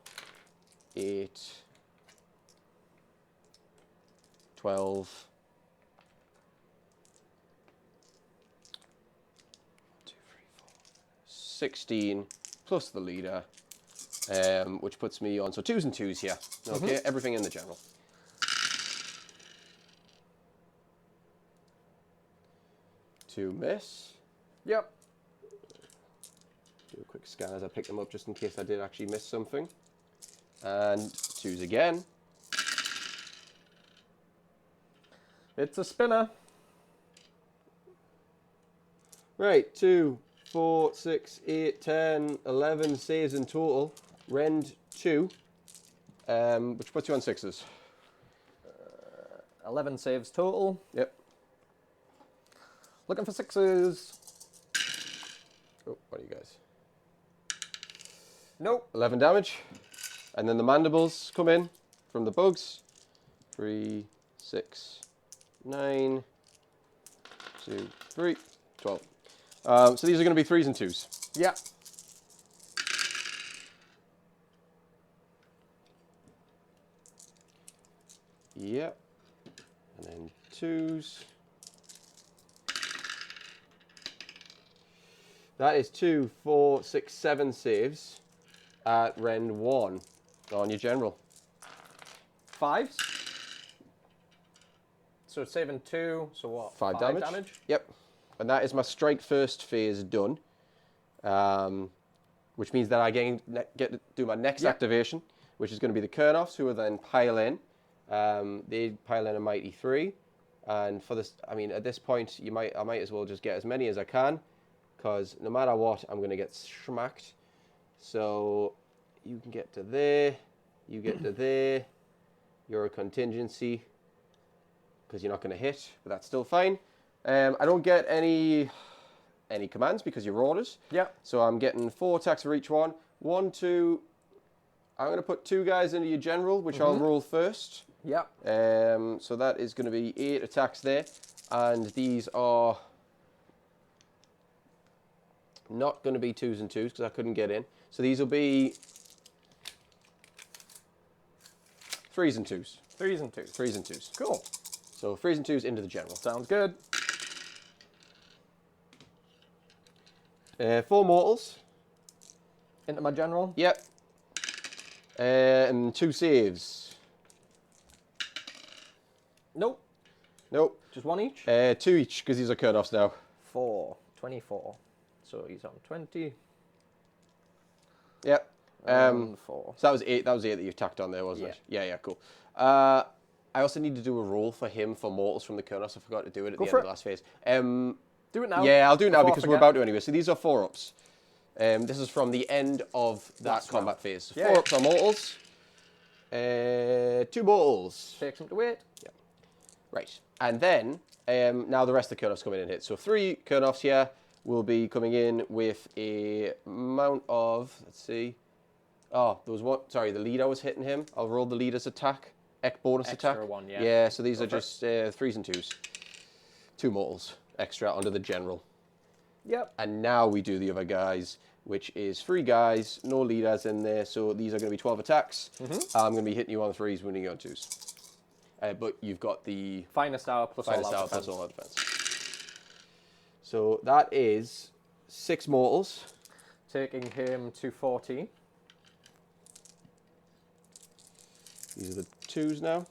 8, 12, 16, plus the leader, which puts me on, so 2s and 2s here. Okay, everything in the general. To miss. Yep. Do a quick scan as I pick them up just in case I did actually miss something. And 2s again. It's a spinner. Right, 2, 4, 6, 8, 10, 11 saves in total. Rend 2, which puts you on 6s. 11 saves total. Yep. Looking for 6s. Oh, what are you guys? Nope. 11 damage. And then the mandibles come in from the bugs. 3, 6, 9, 2, 3, 12. So these are going to be 3s and 2s. Yeah. Yep. And then 2s. That is 2, 4, 6, 7 saves at Rend 1 on your general. 5s. So saving 2, so what? 5 damage. Yep. And that is my strike first phase done. Which means that I get to do my next activation, which is going to be the Kurnoffs, who will then pile in. They pile in a mighty 3. And for this, I mean, at this point, I might as well just get as many as I can, because no matter what, I'm going to get smacked. So you can get to there, you get to there. You're a contingency, because you're not going to hit, but that's still fine. I don't get any commands because you're orders. Yeah. So I'm getting 4 attacks for each one. 1, 2. I'm going to put 2 guys into your general, which I'll roll first. Yeah. So that is going to be 8 attacks there, and these are not going to be 2s and 2s because I couldn't get in. So these will be 3s and 2s. 3s and 2s. 3s and 2s. Cool. So 3s and 2s into the general. Sounds good. 4 mortals. Into my general. Yep. And 2 saves. Nope. Nope. Just 1 each. 2 each because these are Kurnoffs now. 4. 24. So he's on 20. Yep. 4. So that was 8. That was 8 that you tacked on there, wasn't it? Yeah, cool. I also need to do a roll for him for mortals from the Kurnoffs. I forgot to do it at the end of the last phase. Do it now. Yeah, I'll do it now because we're about to anyway. So these are 4-ups. This is from the end of that combat phase. 4-ups on mortals. 2 mortals. Takes him to wait. Yeah. Right. And then, now the rest of the Kurnoffs come in and hit. So 3 Kurnoffs here will be coming in with a amount of, let's see. Oh, there was one, sorry, the leader was hitting him. I'll roll the leader's attack. Bonus Extra attack. 1, yeah. Yeah, so these are just 3s and 2s. 2 mortals extra under the general. Yep. And now we do the other guys, which is 3 guys, no leaders in there. So these are going to be 12 attacks. I'm going to be hitting you on 3s, winning you on 2s. But you've got the finest hour plus all out defense. all out defense. So that is 6 mortals. Taking him to 14. These are the 2s now.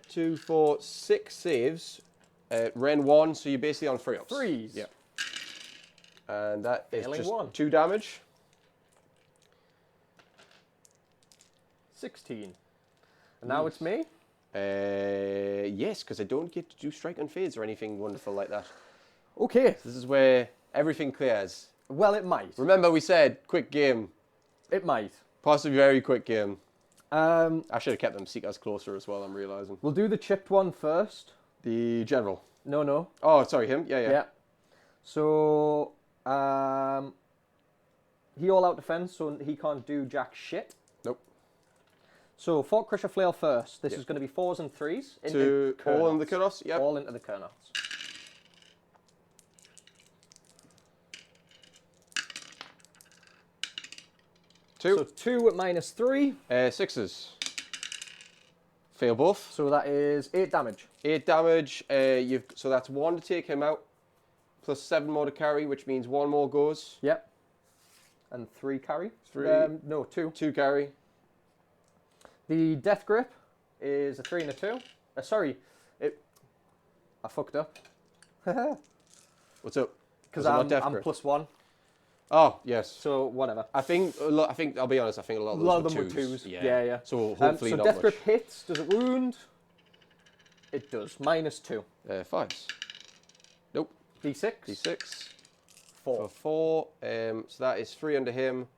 2, 4, 6 saves. Ren 1, so you're basically on 3-ups. 3s. Yeah. And that is Failing just 1. 2 damage. 16. And now it's me? Yes, because I don't get to do strike on fades or anything wonderful like that. Okay. This is where everything clears. Well, it might. Remember we said quick game. It might. Possibly very quick game. I should have kept them seekers closer as well, I'm realising. We'll do the chipped one first. The general. No. Oh, sorry, him? Yeah. So, he all out defense, so he can't do jack shit. Nope. So, Fort Crusher Flail first. This is going to be 4s and 3s. To all in the Kurnoffs? Yep. All into the Kurnoffs. So 2 at -3. 6s. Fail both. So that is 8 damage. 8 damage. So that's 1 to take him out, plus 7 more to carry, which means 1 more goes. Yep. And 3 carry. 3. No, 2. 2 carry. The Death Grip is a 3 and a 2. Sorry, I fucked up. What's up? Because I'm +1. Oh, yes. So, whatever. I think, I'll be honest, I think a lot of them were 2s. Yeah. So hopefully so not Death much. Grip hits. Does it wound? It does. -2. 5s. Nope. D6. D6. 4. For 4. So that is 3 under him.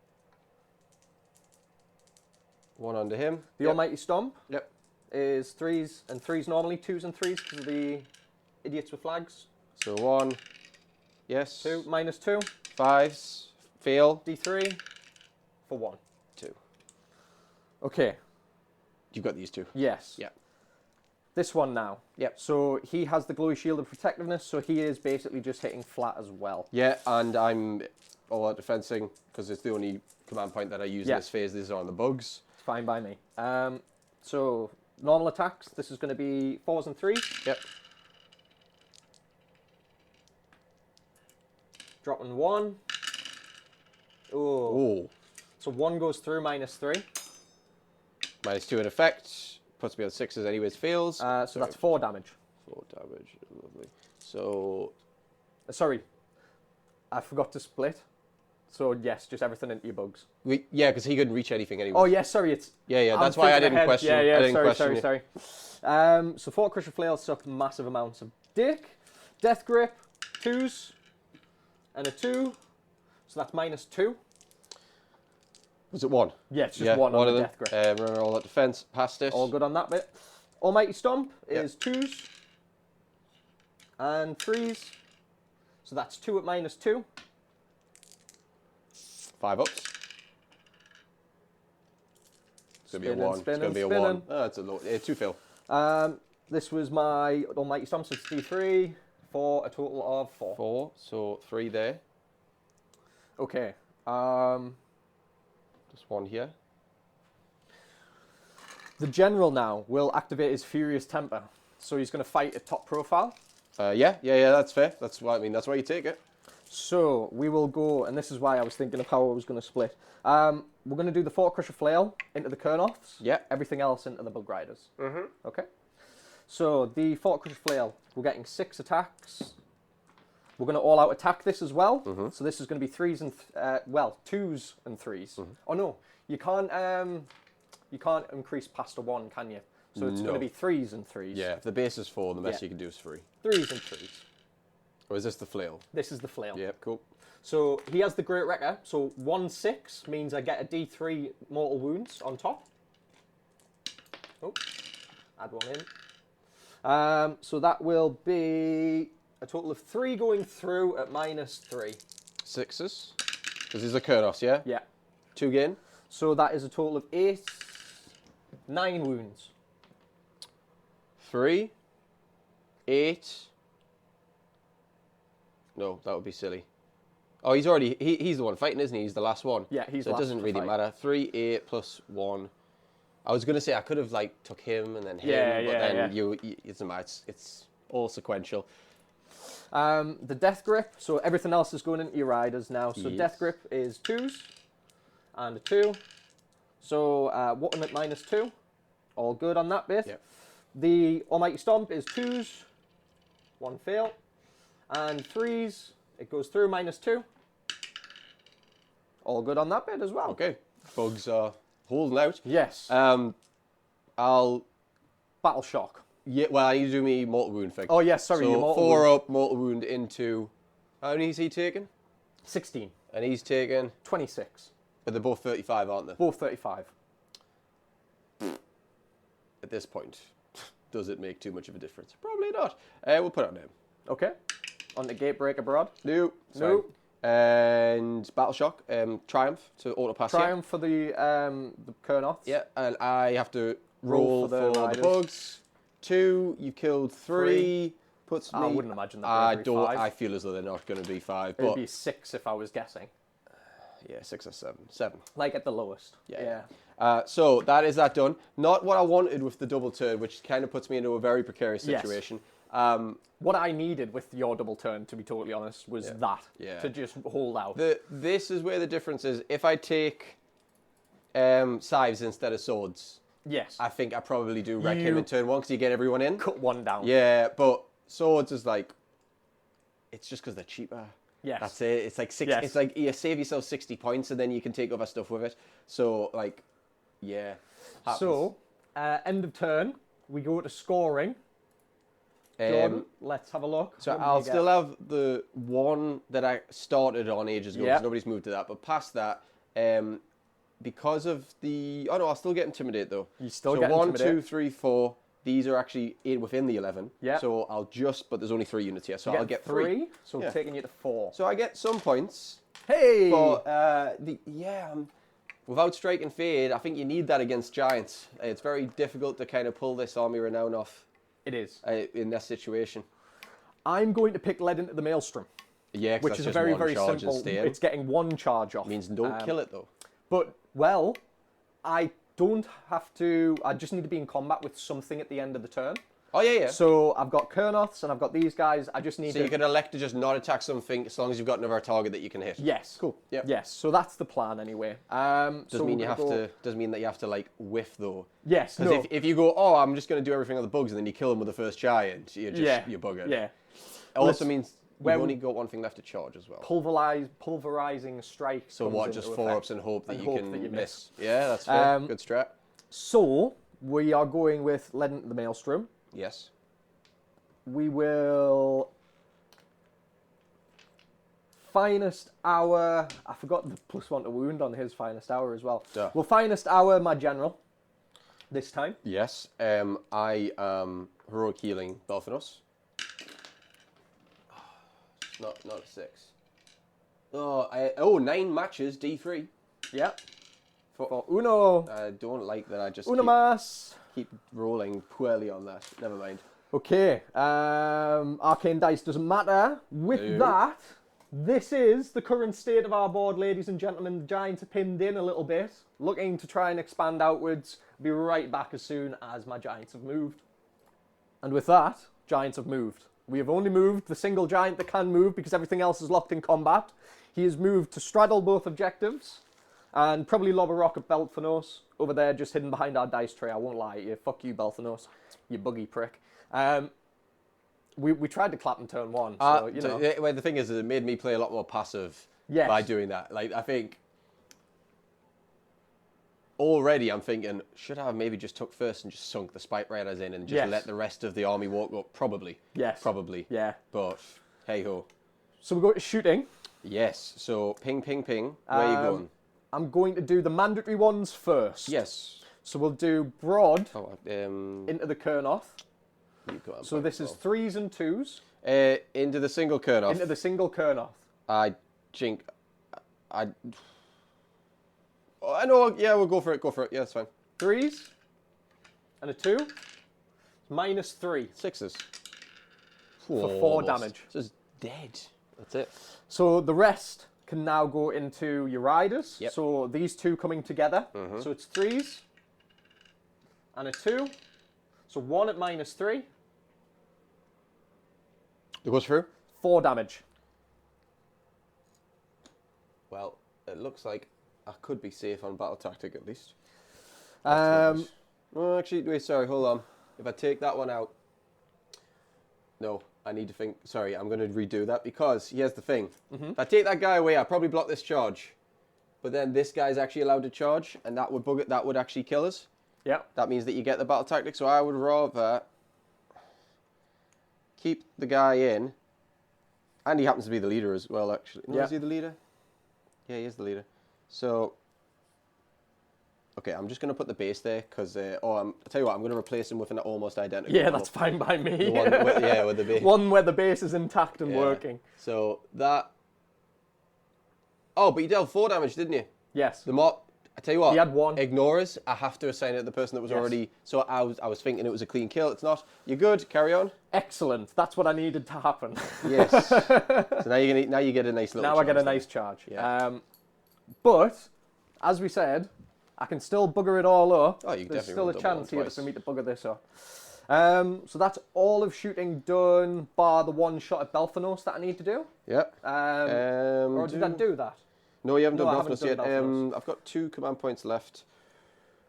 1 under him. The Almighty Stomp Yep. is 3s and 3s normally, 2s and 3s because of the idiots with flags. So 1. Yes. 2, -2. 5s. Fail. D3 for 1. 2. Okay. You've got these 2. Yes. Yeah. This one now. Yep. So he has the glowy shield of protectiveness, so he is basically just hitting flat as well. Yeah, and I'm all out defensing because it's the only command point that I use in this phase. These are on the bugs. It's fine by me. So normal attacks. This is going to be 4s and 3s. Yep. Dropping 1. Oh. So 1 goes through -3. -2 in effect. Puts me on 6s anyways, fails. So that's 4 damage. 4 damage, lovely. So... Sorry, I forgot to split. So yes, just everything into your bugs. Yeah, because he couldn't reach anything anyway. Oh yes, sorry, it's... Yeah, that's why I didn't question. Yeah, I didn't sorry. So Fort Crusher Flail suck massive amounts of dick. Death Grip, 2s, and a 2. So that's -2. Was it 1? Yeah, it's just 1 on the Death Grip. Remember all that defense, passed it. All good on that bit. Almighty Stomp is 2s and 3s. So that's 2 at -2. 5 ups. It's going to be a 1. It's going to be a 1. Oh, it's a low. 2 fail. This was my Almighty Stomp, so it's D3 for a total of 4. 4, so 3 there. Okay. Just 1 here. The General now will activate his Furious Temper. So he's going to fight at top profile. Yeah, that's fair. That's why that's why you take it. So we will go, and this is why I was thinking of how I was going to split. We're going to do the Fort Crusher Flail into the Kernoths. Yeah. Everything else into the Bug Riders. Okay. So the Fort Crusher Flail, we're getting 6 attacks. We're going to all-out attack this as well. So this is going to be 3s and 2s and 3s. Oh no, you can't increase past a 1, can you? So it's going to be 3s and 3s. Yeah, if the base is 4, the best you can do is 3. 3s and 3s. Or is this the flail? This is the flail. Yeah, cool. So he has the Great Wrecker. So 1/6 means I get a D3 mortal wounds on top. Oh, add 1 in. So that will be a total of 3 going through at -3. 6s. Because these are Kurnos, yeah? Yeah. 2 gain. So that is a total of 9 wounds. 3. 8. No, that would be silly. Oh, he's already... He's the one fighting, isn't he? He's the last one. Yeah, he's so last it doesn't really matter. 3, 8 plus 1. I was going to say I could have, like, took him and then him. But then it doesn't matter. It's all sequential. The Death Grip. So everything else is going into your riders now. So Death Grip is 2s and a 2. So 1 at -2. All good on that bit. Yep. The Almighty Stomp is 2s. 1 fail. And 3s, it goes through -2. All good on that bit as well. Okay. Bugs are holding out. Yes. I'll... Battle Shock. Yeah, well, I need to do me mortal wound thing. Oh, yes, sorry. So your mortal 4 wound. up, mortal wound into... How many is he taking? 16. And he's taking... 26. But they're both 35, aren't they? Both 35. At this point, does it make too much of a difference? Probably not. We'll put it on him. Okay. On the Gatebreaker Broad. No. No. And Battle Shock, Triumph to auto pass. Triumph for the Kernoths. Yeah, and I have to roll for the bugs. 2, you killed 3. Puts me. I wouldn't imagine that. I don't. 5. I feel as though they're not going to be 5. It'd be 6 if I was guessing. Yeah, 6 or 7. 7. Like at the lowest. Yeah. So that is that done. Not what I wanted with the double turn, which kind of puts me into a very precarious situation. Yes. What I needed with your double turn, to be totally honest, was that. Yeah. To just hold out. This is where the difference is. If I take scythes instead of swords, yes, I think I probably do wreck him in turn 1 because you get everyone in. Cut 1 down. Yeah, but swords is like, it's just because they're cheaper. Yes. That's it. It's like 6. Yes. It's like you save yourself 60 points and then you can take other stuff with it. So like, yeah. Happens. So end of turn, we go to scoring. Jordan, let's have a look. So I'll still have the 1 that I started on ages ago because nobody's moved to that. But past that, because of the... Oh, no, I'll still get Intimidate, though. You still so get 1, Intimidate. 2, 3, 4. These are actually within the 11. Yeah. So I'll just... But there's only 3 units here, so I'll get 3. So Yeah. taking you to 4. So I get some points. Hey! But, without Strike and Fade, I think you need that against Giants. It's very difficult to kind of pull this Army Renown off. It is. In that situation. I'm going to pick Led into the Maelstrom. Yeah, which is very, very simple. It's getting 1 charge off. Means don't kill it, though. But, well, I don't have to... I just need to be in combat with something at the end of the turn. Oh, yeah. So I've got Kurnoths and I've got these guys. I just need So you can elect to just not attack something as long as you've got another target that you can hit. Yes. Cool. Yeah. Yes. So that's the plan anyway. Doesn't mean that you have to like whiff though. Yes. Because No. if you go, oh, I'm just going to do everything on the bugs, and then you kill them with the first giant, you're buggered. Yeah. It also means you've only got one thing left to charge as well. Pulverizing strike. So what? Just 4-ups and hope that you can miss. Yeah, that's fair. Good strat. So we are going with Led into the Maelstrom. Yes. We will finest hour. I forgot the +1 to wound on his finest hour as well. Duh. We'll finest hour my general this time. Yes. I am heroic healing BELTHANOS. Not a 6. Oh, 9 matches D3. Yep. For Uno. I don't like that. I just Uno mas. keep rolling poorly on that. Never mind. Okay, arcane dice doesn't matter. With that, this is the current state of our board, ladies and gentlemen. The Giants are pinned in a little bit, looking to try and expand outwards. Be right back as soon as my Giants have moved. And with that, Giants have moved. We have only moved the single Giant that can move because everything else is locked in combat. He has moved to straddle both objectives and probably lob a rock at BELTHANOS over there, just hidden behind our dice tray. I won't lie to you. Fuck you, BELTHANOS, you buggy prick. We tried to clap in turn 1, so, you know. Well, the thing is, it made me play a lot more passive by doing that. Like, I think already I'm thinking, should I have maybe just took first and just sunk the Spike Riders in and just let the rest of the army walk up? Probably. Yes. Probably. Yeah. But, hey-ho. So we go to shooting. Yes. So, ping, ping, ping. Where are you going? I'm going to do the mandatory ones first. Yes. So we'll do Broad Into into the Kurnoth. So this is 3s and 2s. Into the single Kurnoth. Into the single Kurnoth. I know, yeah, we'll go for it. Yeah, that's fine. 3s and a 2. -3. 6s. For 4 damage. This is dead. That's it. So the rest can now go into your riders. Yep. So these 2 coming together. So it's 3s and a 2. So 1 at -3. It goes through? 4 damage. Well, it looks like I could be safe on battle tactic at least. Oh, actually, wait, sorry, hold on. If I take that one out, no, I need to think. Sorry, I'm going to redo that because here's the thing. If I take that guy away, I probably block this charge, but then this guy's actually allowed to charge, and that would bug it. That would actually kill us. Yeah. That means that you get the battle tactic. So I would rather keep the guy in, and he happens to be the leader as well. Actually, no, is he the leader? Yeah, he is the leader. So, okay, I'm just going to put the base there because, I'll tell you what, I'm going to replace him with an almost identical. Yeah, that's fine by me. The one with the base. One where the base is intact and working. So that. Oh, but you dealt 4 damage, didn't you? Yes. The mob. I tell you what. He had 1. Ignore us. I have to assign it to the person that was already. So I was thinking it was a clean kill. It's not. You're good. Carry on. Excellent. That's what I needed to happen. Yes. So now you get a nice little. Now I get a nice charge. Yeah. But as we said, I can still bugger it all up. Oh, you There's definitely still a rolled chance double here twice. for me to bugger this up. So that's all of shooting done, bar the 1 shot at BELTHANOS that I need to do. Yep. Or did I do that? No, you haven't No, I done haven't BELTHANOS yet. done BELTHANOS. I've got 2 command points left.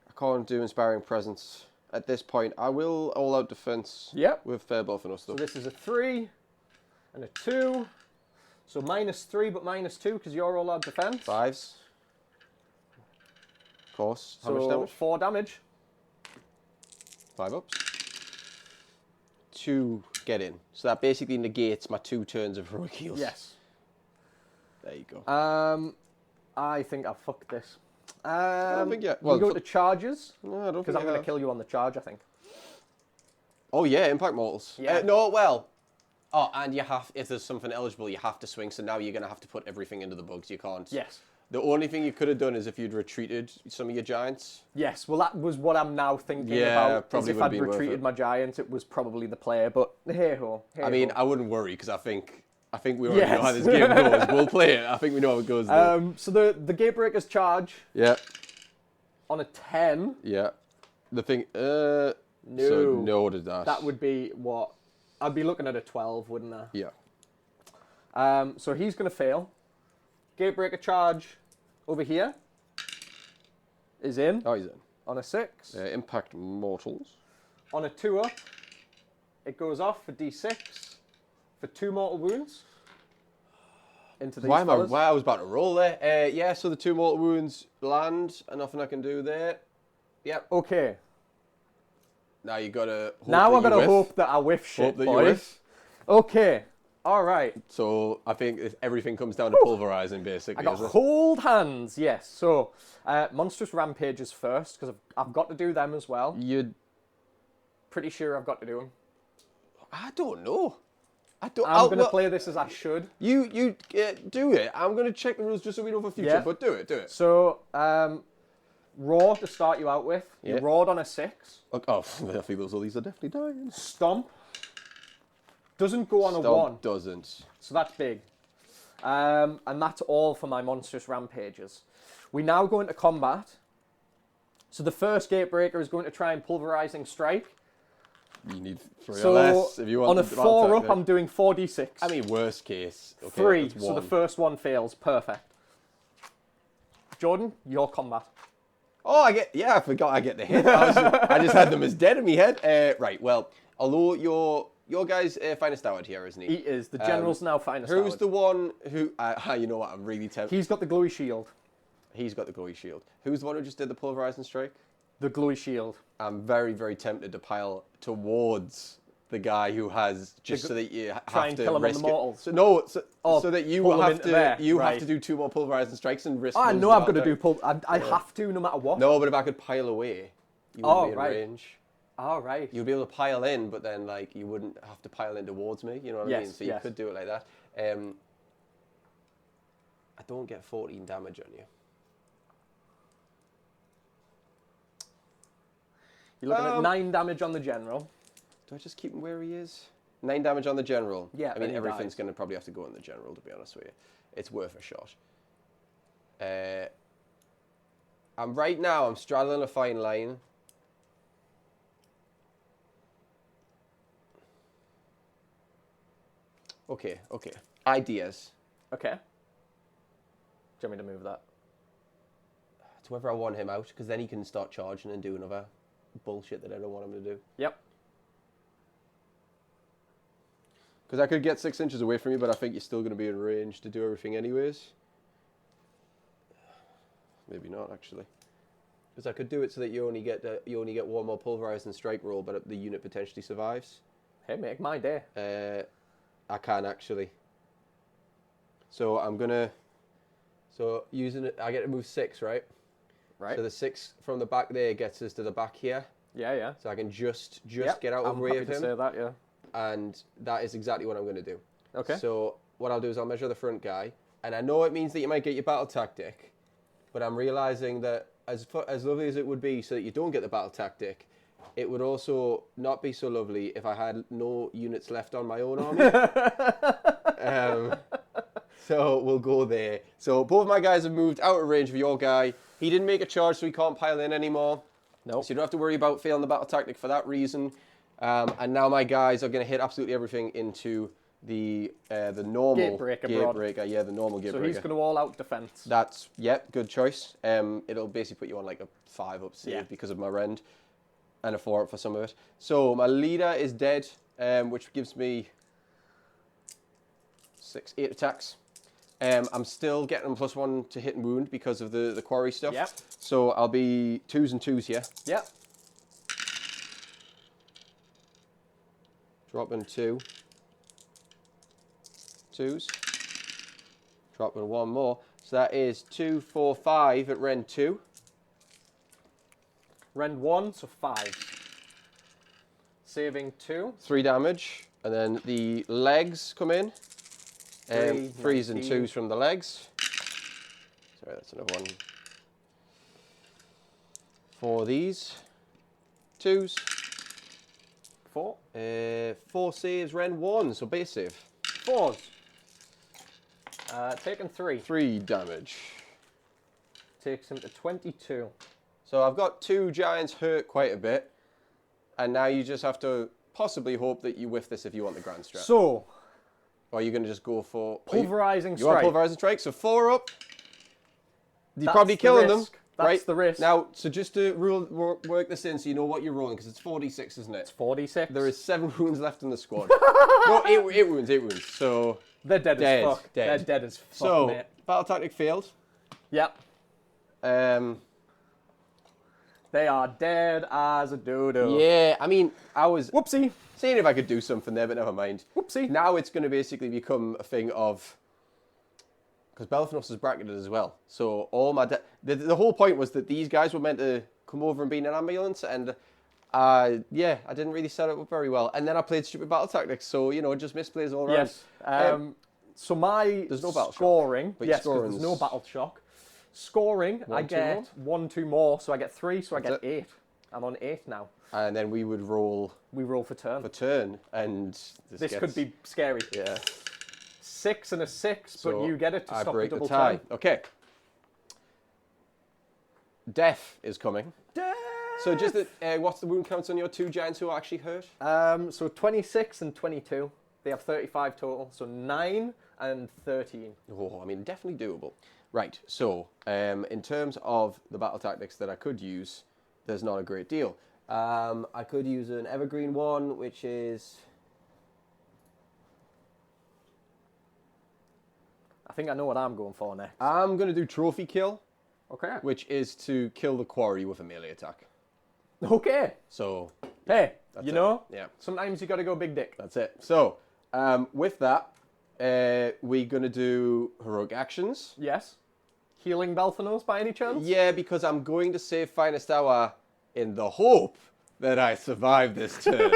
I can't do Inspiring Presence at this point. I will all out defense. Yep. With BELTHANOS though. So this is a 3 and a 2. So -3 but -2 because you're all out defense. 5s. Of course. How much So damage? 4 damage. 5 ups. 2 get in. So that basically negates my 2 turns of heroic heals. Yes. There you go. I think I've fucked this. I don't think yet. We Well, go to charges, no, I don't because think I'm I going to have. kill you on the charge, I think. Oh yeah, impact mortals. Yeah. No, well. Oh, and you have, if there's something eligible, you have to swing. So now you're going to have to put everything into the bugs. You can't. Yes. The only thing you could have done is if you'd retreated some of your giants. Yes, well, that was what I'm now thinking Yeah, about. probably Is if would I'd be worth retreated it. my giant, it was probably the player. But hey-ho. I mean, I wouldn't worry because I think we already Yes. know how this game goes. We'll play it. I think we know how it goes. Though. So the Gatebreaker's charge Yeah. on a 10. Yeah. The thing. So no to that. That would be what? I'd be looking at a 12, wouldn't I? Yeah. So he's going to fail. Gatebreaker charge over here is in Oh, he's in. on a 6. Impact mortals. On a 2 up, it goes off for D6 for 2 mortal wounds into these fellas. I was about to roll there. Yeah, so the 2 mortal wounds land, and nothing I can do there. Yep. Okay. Now you gotta. Now I've got to hope that I whiff shit, Hope that you boys. whiff. Okay. All right. So I think everything comes down to pulverizing, basically. I got is it? hold hands. Yes. So monstrous rampages first because I've got to do them as well. You'd. Pretty sure I've got to do them. I don't know. I don't. I'm going to play this as I should. You do it. I'm gonna check the rules just so we know for future. Yeah. But do it. So raw to start you out with. You Yeah. roared on a 6. Oh, I think those ollies are definitely dying. Stomp doesn't go on a 1. Doesn't. So that's big. And that's all for my monstrous rampages. We now go into combat. So the first Gatebreaker is going to try and pulverizing strike. You need 3 So or less if you want. on a the 4 attack, up, I'm doing 4d6. I mean, worst case. Okay, 3. that's So the 1. first one fails. Perfect. Jordan, your combat. Oh, I forgot I get the hit. I just had them as dead in my head. Right, well, although your guy's finest hour here, isn't he? He is. The general's now finest Who's hour. the one who... you know what, I'm really tempted. He's got the glowy shield. He's got the glowy shield. Who's the one who just did the pulverizing strike? The glowy shield. I'm very, very tempted to pile towards the guy who has, just so that you have Try and to kill him on risk the mortals. So, no, so that you pull him have into there. to have Right. to do 2 more pulverizing strikes and risk. I losing know I've got that to do turn. I have to no matter what. No, but if I could pile away, you would be in range. All right. You'd be able to pile in, but then like you wouldn't have to pile in towards me. You know what I mean? So you could do it like that. I don't get 14 damage on you. You're looking at 9 damage on the general. Do I just keep him where he is? 9 damage on the general. Yeah, I then mean, he everything's dies. going to probably have to go on the general, to be honest with you. It's worth a shot. Right now, I'm straddling a fine line. Okay. Ideas. Okay. Do you want me to move that? It's whether I want him out, because then he can start charging and do another bullshit that I don't want him to do. Yep. Because I could get 6 inches away from you, but I think you're still going to be in range to do everything anyways. Maybe not, actually. Because I could do it so that you only get 1 more pulverizing strike roll, but the unit potentially survives. Hey, make my day. I can actually. So I'm gonna. So using it, I get to move 6, right? Right. So the 6 from the back there gets us to the back here. Yeah. So I can just Yep, get out of I'm way happy of to him. say that, yeah. And that is exactly what I'm going to do. Okay. So what I'll do is I'll measure the front guy, and I know it means that you might get your battle tactic, but I'm realizing that as lovely as it would be so that you don't get the battle tactic, it would also not be so lovely if I had no units left on my own army. So we'll go there. So both my guys have moved out of range of your guy. He didn't make a charge, so he can't pile in anymore. Nope. So you don't have to worry about failing the battle tactic for that reason. And now my guys are going to hit absolutely everything into the normal Gatebreaker. Yeah, the normal Gatebreaker. So he's going to all out defense. That's, good choice. It'll basically put you on like a 5 up save because of my rend, and a 4 up for some of it. So my leader is dead, which gives me 8 attacks. I'm still getting +1 to hit and wound because of the quarry stuff. Yep. So I'll be 2s and 2s here. Yep. Dropping 2. 2s. Dropping 1 more. So that is 2, 4, 5 at Rend 2. Rend 1, so 5. Saving 2. 3 damage. And then the legs come in. 3s and 2s from the legs. Sorry, that's another one. 4 of these. 2s. 4. 4 saves, Rend 1, so base save. 4s. Taking 3. 3 damage. Takes him to 22. So I've got 2 giants hurt quite a bit. And now you just have to possibly hope that you whiff this if you want the grand strat. So, or are you going to just go for... pulverizing strike. You want pulverizing strike? So 4 up. You're That's probably killing them. That's right? the risk. Now, so just to work this in so you know what you're rolling, because it's 46, isn't it? It's 46. There is 7 wounds left in the squad. No, 8 wounds. So... They're dead as fuck. They're dead as fuck, so, mate. battle tactic failed. Yep. They are dead as a dodo. Yeah, I mean, I was Whoopsie. seeing if I could do something there, but never mind. Whoopsie. Now it's going to basically become a thing of... Because BELTHANOS is bracketed as well. So all my... The whole point was that these guys were meant to come over and be in an ambulance, and... yeah, I didn't really set it up very well. And then I played stupid battle tactics, so, you know, just misplays all around. Yes. So my there's no battle scoring... shock, yes, there's no battle shock. Scoring, I get 1, 2 more, so I get 3, so I get 8. I'm on 8 now. And then we would roll... We roll for turn. And this could be scary. Yeah. 6 and a 6, So but you get it to I stop break the double the tie. turn. Okay. Death is coming. Death! So just what's the wound counts on your 2 giants who are actually hurt? So 26 and 22. They have 35 total. So 9 and 13. Oh, I mean, definitely doable. Right, so in terms of the battle tactics that I could use, there's not a great deal. I could use an evergreen one, which is... I think I know what I'm going for next. I'm going to do trophy kill, Okay. which is to kill the quarry with a melee attack. Okay. So, Hey, That's you it. know, Yeah. sometimes you got to go big dick. that's it. So, with that, we're going to do heroic actions. Yes. Healing Belthanos by any chance? Yeah, because I'm going to save Finest Hour in the hope that I survive this turn.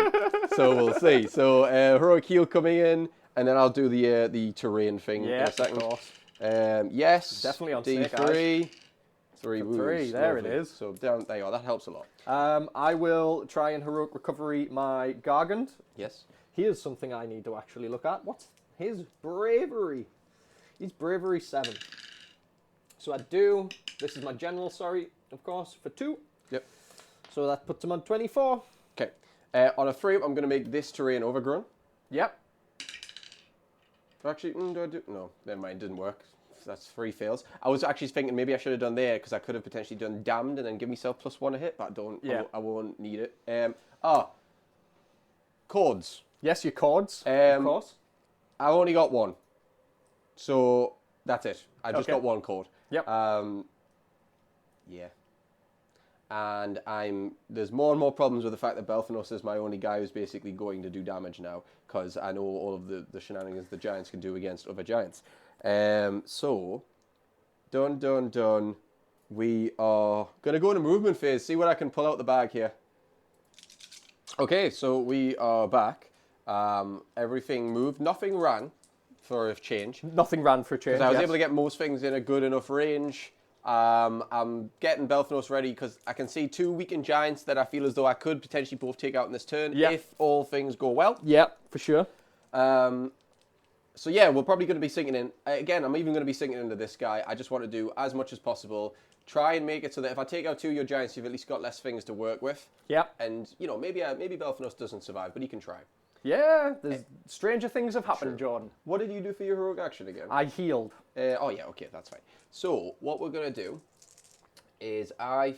So we'll see. So heroic heal coming in, and then I'll do the terrain thing in a second. Of course. Yes. Definitely on D3. snake eyes. 3 wounds. 3, there it Lovely. is. So down there you are. That helps a lot. I will try and heroic recovery my Gargant. Yes. Here's something I need to actually look at. What's his bravery? He's bravery 7. So I do, this is my general, sorry, of course, for 2. Yep. So that puts him on 24. Okay. On a 3, I'm going to make this terrain overgrown. Yep. Actually, do I do? No, never mind. Didn't work. That's 3 fails. I was actually thinking maybe I should have done there because I could have potentially done damned and then give myself +1 a hit, but I don't. Yeah. I won't need it. Chords. Yes, your chords, of course. I've only got 1, so that's it. I just Okay. got 1 chord. Yep. Yeah. And there's more and more problems with the fact that Belthanos is my only guy who's basically going to do damage now, because I know all of the shenanigans the giants can do against other giants. So, done. We are going to go into movement phase, see what I can pull out the bag here. Okay, so we are back. Everything moved. Nothing ran for a change. Nothing ran for a change. Because I was able to get most things in a good enough range. I'm getting Belthanos ready because I can see 2 weakened giants that I feel as though I could potentially both take out in this turn if all things go well. Yep, for sure. So yeah, we're probably going to be sinking in. Again, I'm even going to be sinking into this guy. I just want to do as much as possible. Try and make it so that if I take out 2 of your giants, you've at least got less things to work with. Yep. And, you know, maybe Belthanos doesn't survive, but he can try. Yeah, there's stranger things have happened, Jordan. What did you do for your heroic action again? I healed. Oh yeah, okay, that's fine. So what we're gonna do is I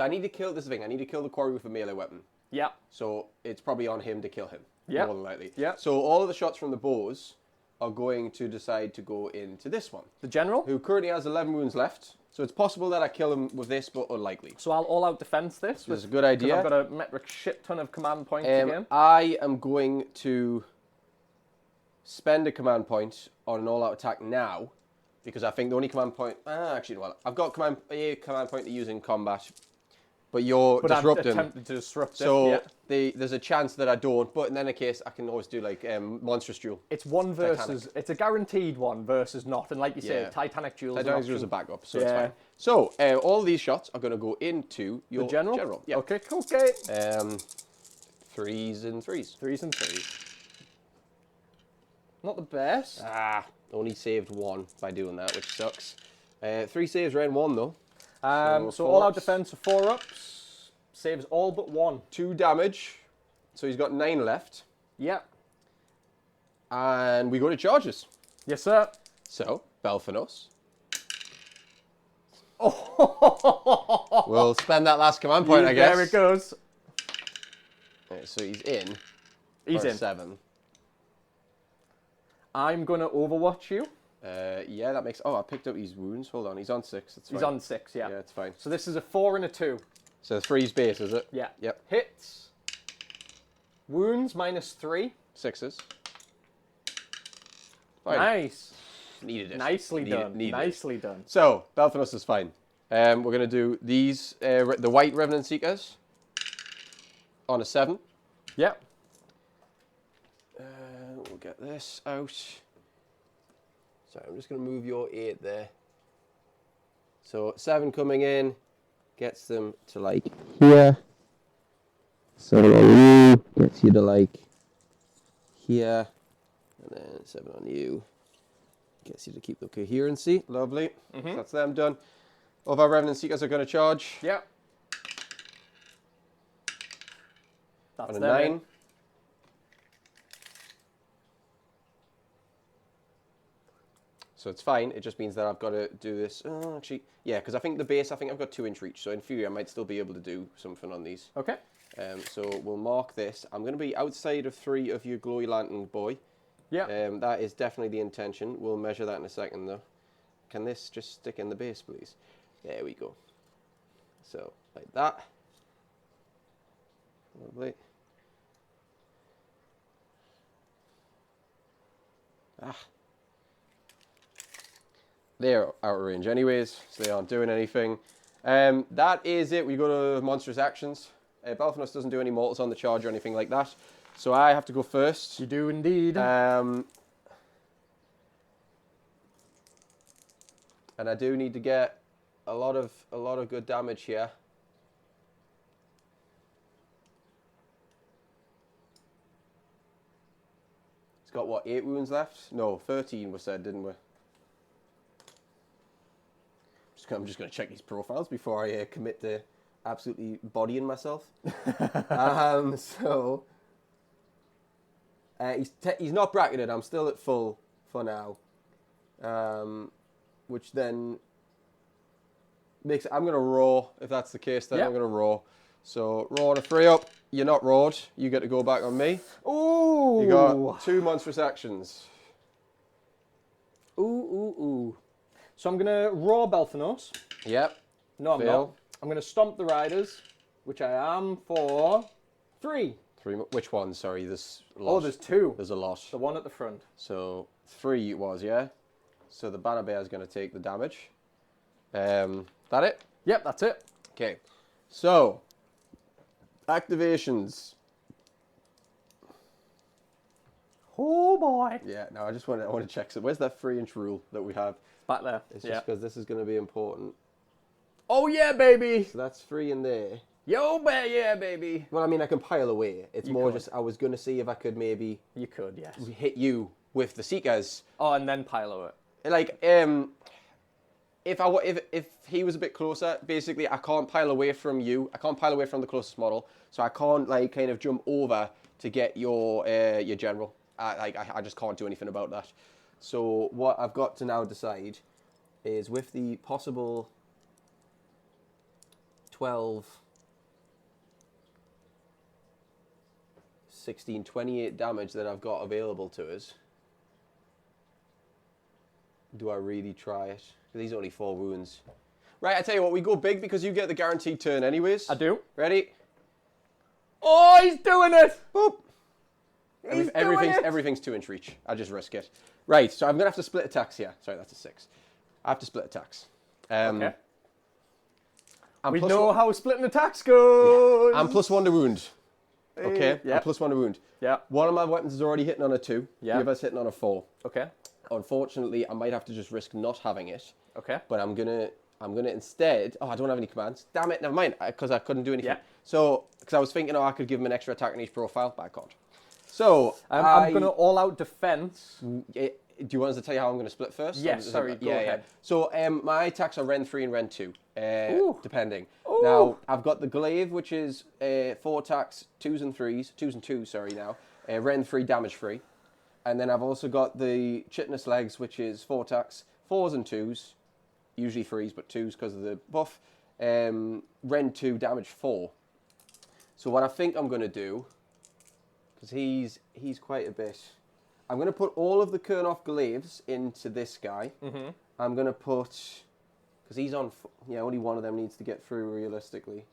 need to kill this thing. I need to kill the quarry with a melee weapon. Yep. So it's probably on him to kill him. Yep. More than likely. Yep. So all of the shots from the bows are going to decide to go into this one, The general. who currently has 11 wounds left. So it's possible that I kill him with this, but unlikely. So I'll all-out defense this. That's a good idea. I've got a metric shit ton of command points again. I am going to spend a command point on an all-out attack now, because I think the only command point... actually, well, I've got a command point to use in combat. but you're But I've disrupting. attempted to disrupt it. So Yeah. there's a chance that I don't, but in any case, I can always do like Monstrous Duel. It's one versus, it's a guaranteed one versus not. And like you say, Yeah. Titanic Duel's Titanic an Duel's a option. backup, so it's fine. So all these shots are going to go into your The general? Yeah. Okay, cool, okay. 3s and 3s. 3s and 3s. Not the best. Only saved 1 by doing that, which sucks. 3 saves, round 1 though. So all out defense are 4-ups. Saves all but 1. 2 damage. So he's got 9 left. Yeah. And we go to charges. Yes, sir. So, BELTHANOS. Oh. We'll spend that last command point, I guess. There it goes. Right, so he's in. He's in. 7. I'm going to overwatch you. Yeah, that makes... Oh, I picked up his wounds. Hold on, he's on 6. That's fine. He's on 6, yeah. Yeah, it's fine. So this is a 4 and a 2. So 3's base, is it? Yeah. Yep. Hits. Wounds -3. 6s. Fine. Nice. Needed it. Nicely Needed- done. needed it. Nicely done. So, BELTHANOS is fine. We're going to do these, the white Revenant Seekers on a 7. Yep. We'll get this out. Sorry, I'm just going to move your 8 there. So 7 coming in gets them to like here. 7 on you gets you to like here. And then 7 on you gets you to keep the coherency. Lovely. So that's them done. All of our Revenant Seekers are going to charge. Yep. That's On a them 9. in. So it's fine. It just means that I've got to do this. Oh, actually, yeah, because I think the base, I've got 2-inch reach. So in theory, I might still be able to do something on these. Okay. So we'll mark this. I'm going to be outside of 3 of your glowy lantern boy. Yeah. That is definitely the intention. We'll measure that in a second, though. Can this just stick in the base, please? There we go. So, like that. Lovely. They're out of range anyways, so they aren't doing anything. That is it. We go to monstrous actions. BELTHANOS doesn't do any mortals on the charge or anything like that. So I have to go first. You do indeed. And I do need to get a lot of good damage here. It's got what, 8 wounds left? No, 13 was said, didn't we? I'm just going to check these profiles before I commit to absolutely bodying myself. So he's not bracketed. I'm still at full for now, which then makes I'm going to raw. If that's the case, then I'm going to raw. So raw on a 3-up. You're not rawed. You get to go back on me. Ooh. You got 2 monstrous actions. Ooh. So I'm going to raw BELTHANOS. Yep. No, I'm Fail. not. I'm going to stomp the riders, which I am for 3. 3. Which one? Sorry, there's a lot. Oh, there's 2. There's a lot. The one at the front. So 3 it was, yeah? So the Banner Bear is going to take the damage. That it? Yep, that's it. Okay. So, activations. Oh boy. Yeah, no, I want to check. So where's that 3-inch rule that we have? Back there. It's just because this is going to be important. Oh yeah, baby. So that's 3 in there. Yeah, baby. Well, I mean, I can pile away. It's You more could. just, I was going to see if I could maybe You could, yes. hit you with the Seekers. Oh, and then pilo it. Like, if he was a bit closer, basically I can't pile away from you. I can't pile away from the closest model, so I can't like kind of jump over to get your general. I just can't do anything about that. So what I've got to now decide is with the possible 12, 16, 28 damage that I've got available to us. Do I really try it? These are only 4 wounds. Right, I tell you what, we go big because you get the guaranteed turn anyways. I do. Ready? Oh, he's doing it. Boop. He's doing it. Everything's 2-inch reach. I just risk it. Right, so I'm going to have to split attacks here. Sorry, that's a 6. I have to split attacks. Okay. I'm We plus know one- how splitting attacks goes. I'm +1 to wound. Okay, yeah. I'm +1 to wound. Yeah. One of my weapons is already hitting on a 2. Yeah. The other's hitting on a 4. Okay. Unfortunately, I might have to just risk not having it. Okay. But I'm gonna instead. Oh, I don't have any commands. Damn it! Never mind. Because I couldn't do anything. Yeah. So, because I was thinking, I could give him an extra attack on each profile, but I can't. So I'm going to all-out defense. Do you want us to tell you how I'm going to split first? Yes, sorry, go ahead. So my attacks are Ren 3 and Ren 2, depending. Ooh. Now, I've got the Glaive, which is 4 attacks, 2s and 2s, sorry, now. Ren 3, damage free. And then I've also got the Chitinous Legs, which is 4 attacks, 4s and 2s, usually 3s, but 2s because of the buff. Ren 2, damage 4. So what I think I'm going to do, because he's quite a bit... I'm going to put all of the Kurnoff Glaives into this guy. Mm-hmm. I'm going to put... Because he's on... Yeah, only one of them needs to get through realistically.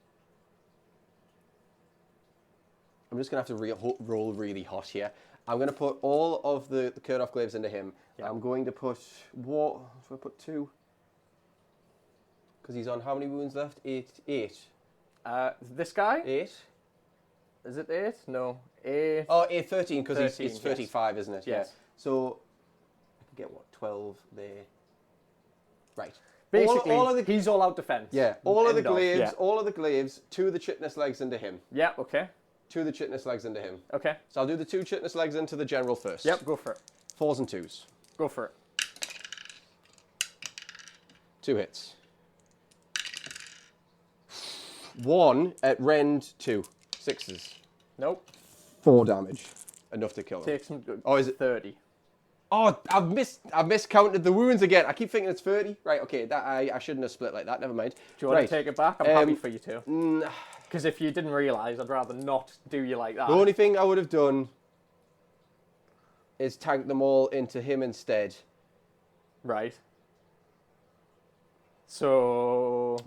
I'm just going to have to roll really hot here. I'm going to put all of the Kurnoff Glaives into him. Yeah. I'm going to put... What? Should I put 2? Because he's on how many wounds left? 8. This guy? 8. Is it 8? No. 8. Oh, 8, 13, because it's yes. 35, isn't it? Yes. Yeah. So, I could get, what, 12 there. Right. Basically, he's all out defense. Yeah. All of the glaives, yeah. all of the glaives, 2 of the Chitinous Legs into him. Yeah, okay. 2 of the Chitinous Legs into him. Okay. So I'll do the 2 Chitinous Legs into the general first. Yep, go for it. 4s and 2s. Go for it. 2 hits. 1 at rend 2. 6s. Nope. 4 damage. Enough to kill him. Take some good. Oh, is it 30? Oh, I've miscounted the wounds again. I keep thinking it's 30. Right, okay, that I shouldn't have split like that. Never mind. Do you want to take it back? I'm happy for you to. Nah. Because if you didn't realise, I'd rather not do you like that. The only thing I would have done is tank them all into him instead. Right. So...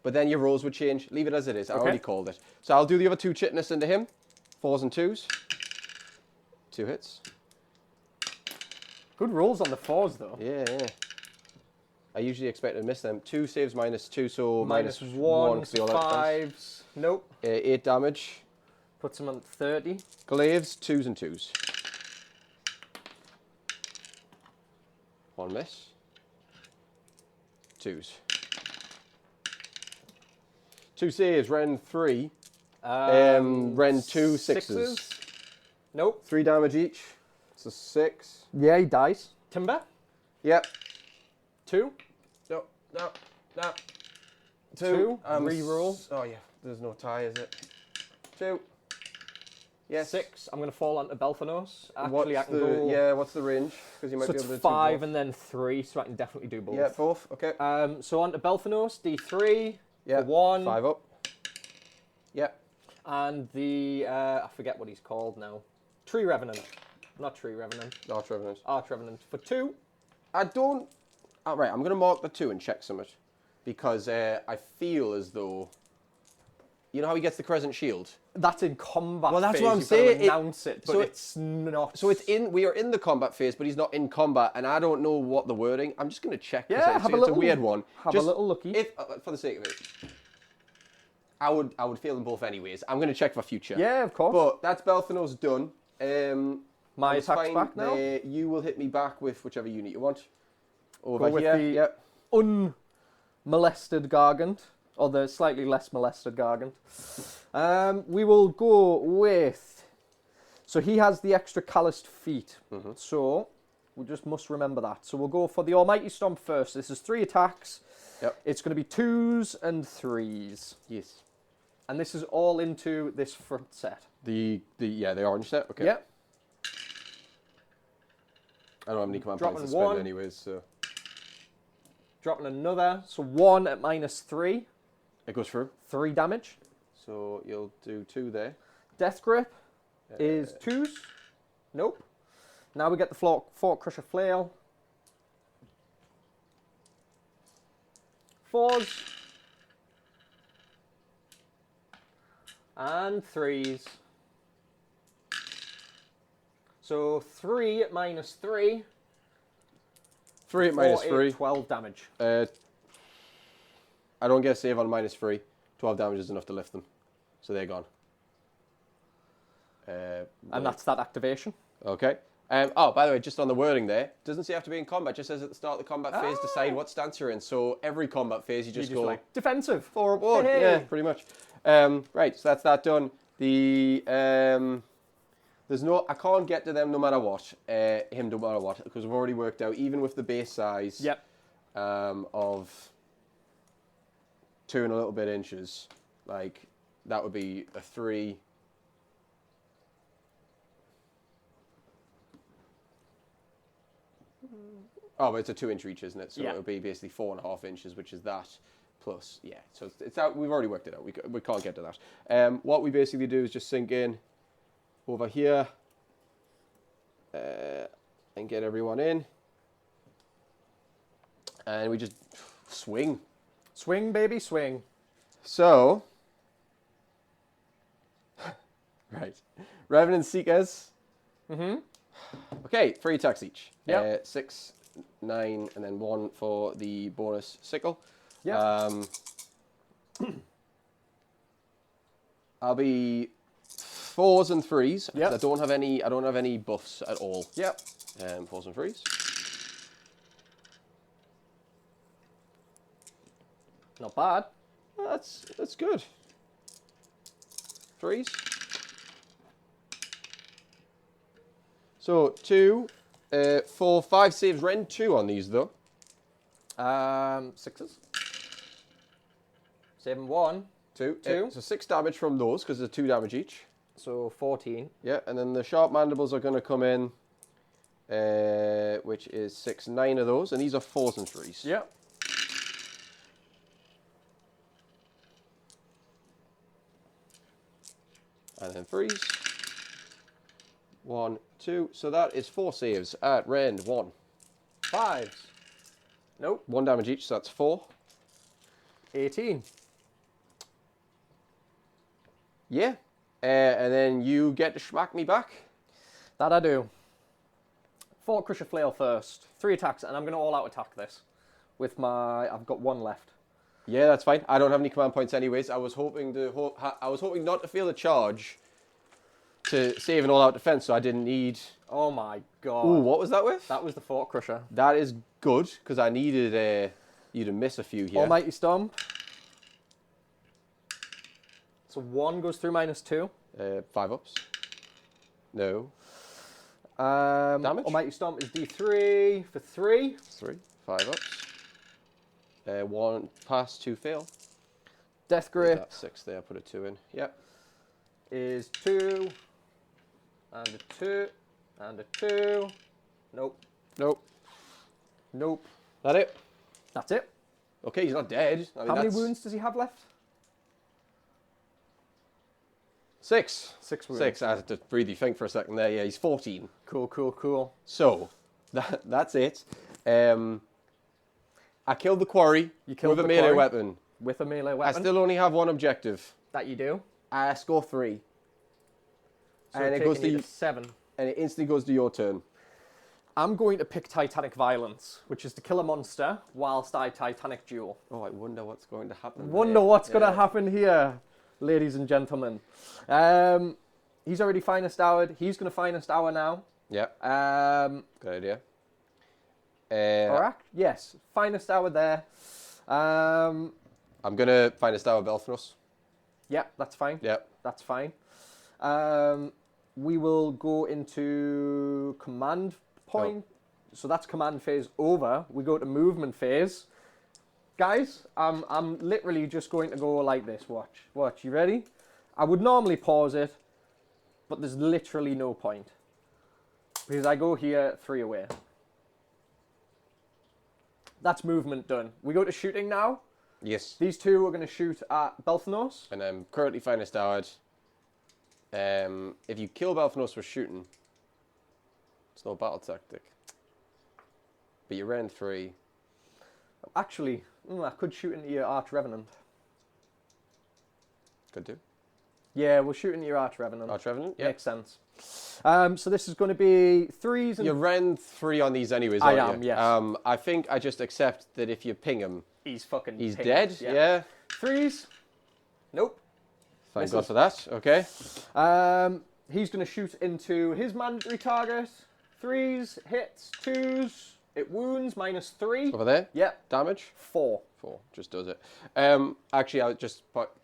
But then your rolls would change. Leave it as it is. I already called it. So I'll do the other 2 Chitinous into him. 4s and 2s. 2 hits. Good rolls on the 4s, though. Yeah. I usually expect to miss them. 2 saves -2, so minus -1. 5s. Nope. 8 damage. Puts him on 30. Glaives, 2s and 2s. 1 miss. 2s. 2 saves, Ren 3. Ren 2, 6s. Nope. 3 damage each. It's a 6. Yeah, he dies. Timber? Yep. 2. No. 2. Reroll. Oh, yeah. There's no tie, is it? 2. Yes. 6. I'm going to fall onto Belthanos. Actually, I can go... Yeah, what's the range? Because you might So be it's able to 5 do and then 3, so I can definitely do both. both. Yeah, both. Okay. So onto Belthanos, D3. Yeah. For 1. 5 up. Yep. And the... I forget what he's called now. Tree Revenant. Not Tree Revenant. Arch Revenant. Arch Revenant. For 2. I don't... Oh, right, I'm going to mark the 2 and check something. Because I feel as though... You know how he gets the Crescent Shield? That's in combat Well, that's phase. what I'm You've got to saying. announce it, but so it's not... So we are in the combat phase, but he's not in combat, and I don't know what the wording... I'm just going to check. Yeah, it's a weird one. Have a little looky. If, for the sake of it, I would fail them both anyways. I'm going to check for future. Yeah, of course. But that's Belthanos done. My attack's back now. You will hit me back with whichever unit you want. Over Go with here. the Yep. unmolested Gargant, or the slightly less molested Gargant. We will go with... So he has the extra calloused feet. Mm-hmm. So we just must remember that. So we'll go for the Almighty Stomp first. This is 3 attacks. Yep. It's going to be 2s and 3s. Yes. And this is all into this front set. The orange set. Okay. Yep. I don't have any command Dropping points to spend 1. anyways, so... Dropping another. So 1 at -3. It goes through. 3 damage. So you'll do 2 there. Death Grip is 2s. Nope. Now we get the Fort Crusher Flail. 4s. And 3s. So 3 at -3. 3 at -3. 12 damage. I don't get a save on -3. 12 damage is enough to lift them. So they're gone. And that's that activation. Okay. Oh, by the way, just on the wording there, doesn't say you have to be in combat. Just says at the start of the combat phase, decide what stance you're in. So every combat phase, you just go like, defensive. 4 aboard. Hey. Yeah, pretty much. Right, so that's that done. The there's no, I can't get to them no matter what. Him no matter what, because we've already worked out, even with the base size. Yep. Of 2 and a little bit inches, like that would be a 3. Oh, but it's a 2-inch reach, isn't it? So it would be basically 4.5 inches, which is that plus, yeah. So it's out. We've already worked it out. We can't get to that. What we basically do is just sink in over here and get everyone in. And we just swing. Swing, baby, swing. So, right. Revenant Seekers. Okay, 3 attacks each. Yep. 6, 9, and then 1 for the bonus sickle. Yeah. I'll be 4s and 3s. Yep. I don't have any buffs at all. Yep. 4s and 3s. Not bad. That's good. 3s. So 2, 4, 5 saves. Ren 2 on these though. 6s. 7, 1. 2. 2. So 6 damage from those because they're 2 damage each. So 14. Yeah, and then the sharp mandibles are going to come in, which is 6, 9 of those, and these are 4s and 3s. Yep. And then 3s. 1, 2. So that is 4 saves at rend 1. 5s. Nope. 1 damage each, so that's 4. 18. Yeah. And then you get to schmack me back. That I do. Fort Crusher Flail first. 3 attacks, and I'm going to all-out attack this. With my... I've got 1 left. Yeah, that's fine. I don't have any command points anyways. I was hoping not to fail a charge to save an all-out defense, so I didn't need... Oh my god. Ooh, what was that with? That was the Fort Crusher. That is good, because I needed you to miss a few here. Almighty Stomp. So 1 goes through -2. 5 ups. No. Damage? Almighty Stomp is D3 for 3. 3. 5 ups. 1 pass, 2 fail. Death Grip. That's 6 there, put a 2 in. Yep. Is 2. And a 2. And a 2. Nope. Nope. Nope. That it? That's it. Okay, he's not dead. I mean, How many wounds does he have left? 6. 6 wounds. 6. I had to breathe you think for a second there. Yeah, he's 14. Cool, cool, cool. So, that's it. I killed the quarry with a melee weapon. With a melee weapon? I still only have 1 objective. That you do? I score 3. So and it goes to 7. And it instantly goes to your turn. I'm going to pick Titanic Violence, which is to kill a monster whilst I Titanic Duel. Oh, I wonder what's going to happen. Wonder what's going to happen here, ladies and gentlemen. He's already finest houred. He's going to finest hour now. Yeah. Good idea. Yes, finest hour there. I'm going to finest hour Belthanos. Yeah, that's fine. Yeah. That's fine. We will go into command point. Oh. So that's command phase over. We go to movement phase. Guys, I'm literally just going to go like this. Watch. You ready? I would normally pause it, but there's literally no point. Because I go here, 3 away. That's movement done. We go to shooting now. Yes. These 2 are going to shoot at Belthanos. And I'm currently finest houred. If you kill Belthanos for shooting, it's no battle tactic. But you ran 3. Actually, I could shoot into your Arch Revenant. Could do. Yeah, we'll shoot into your Arch Revenant. Arch Revenant, yeah. Makes sense. So this is going to be 3s and... You ran 3 on these anyways, I aren't am, you? yes. I think I just accept that if you ping him, He's fucking He's pinged, dead, yeah. 3s. Nope. Thank God for that, okay. He's going to shoot into his mandatory target. 3s, hits, 2s, it wounds, -3. Over there? Yep. Damage? 4. 4, just does it. Actually,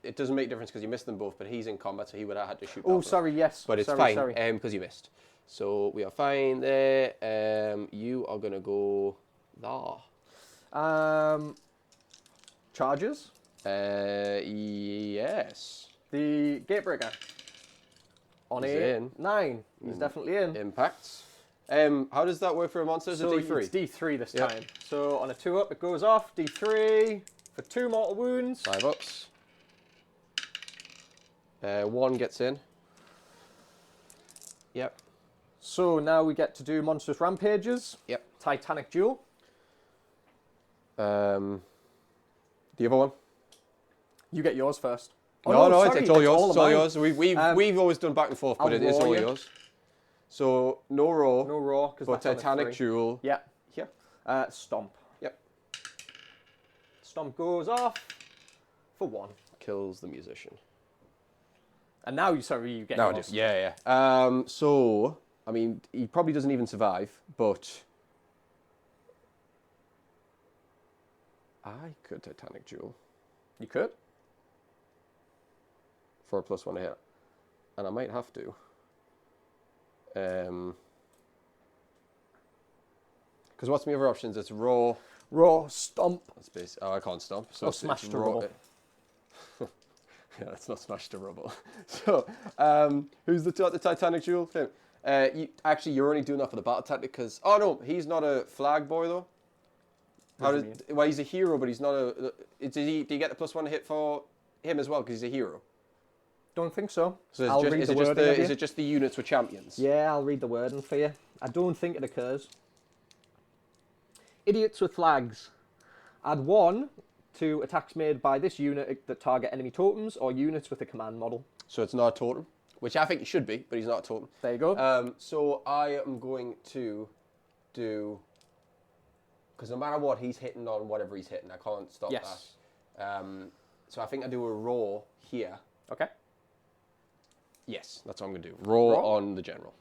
it doesn't make a difference because you missed them both, but he's in combat, so he would have had to shoot. Oh, sorry, yes. But it's sorry, fine, because you missed. So we are fine there. You are going to go there. Charges. Yes. The Gatebreaker. On He's a in. 9. He's definitely in. Impacts. How does that work for a monster? Is it D3? It's D3 this time. So on a 2-up, it goes off. D3 for 2 mortal wounds. 5 ups. 1 gets in. Yep. So now we get to do monstrous rampages. Yep. Titanic duel. The other one? You get yours first. No, sorry, it's all yours. It's all mine. yours. We've always done back and forth, but it is all yours. So no raw. No raw, because but that's Titanic on a 3. duel. Yeah. Here. Stomp. Yep. Stomp goes off for 1. Kills the musician. And now you get Now I yours. do. Yeah. So I mean, he probably doesn't even survive, but I could Titanic duel You could. for a +1 to hit, and I might have to. Because what's my other options? It's raw. Raw, stomp. That's basic. Oh, I can't stomp. So Or it's smash to raw. rubble. Yeah, it's not smash to rubble. So, who's the Titanic duel? Him. You're only doing that for the battle tactic because... Oh, no, he's not a flag boy, though. Well, he's a hero, but he's not a... Do you get the +1 hit for him as well because he's a hero? Don't think so. So Is it just the units with champions? Yeah, I'll read the wording for you. I don't think it occurs. Idiots with flags. Add 1 to attacks made by this unit that target enemy totems or units with a command model. So it's not a totem, which I think it should be, but he's not a totem. There you go. So I am going to do... Because no matter what, he's hitting on whatever he's hitting. I can't stop that. So I think I do a raw here. Okay. Yes, that's what I'm going to do. Raw on the general.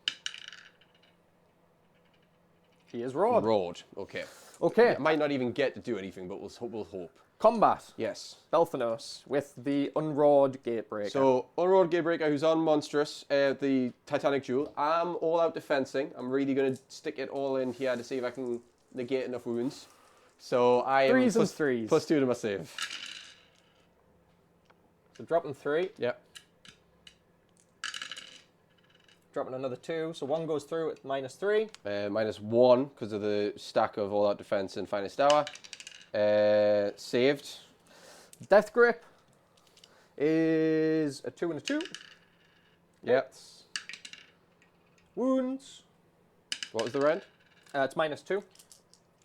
He is rawed. Rawed, okay. Okay. I might not even get to do anything, but we'll hope. Combat. Yes. BELTHANOS with the Unrawed Gatebreaker. So, Unrawed Gatebreaker, who's on Monstrous, the Titanic Duel. I'm all out defensing. I'm really going to stick it all in here to see if I can negate enough wounds. So, I am 3s and 3s. +2 to my save. So dropping 3. Yep. Dropping another 2. So 1 goes through at -3. -1 because of the stack of all out defense and finest hour. Saved. Death Grip is a 2 and a 2. Yep. Hits. Wounds. What was the rend? It's -2.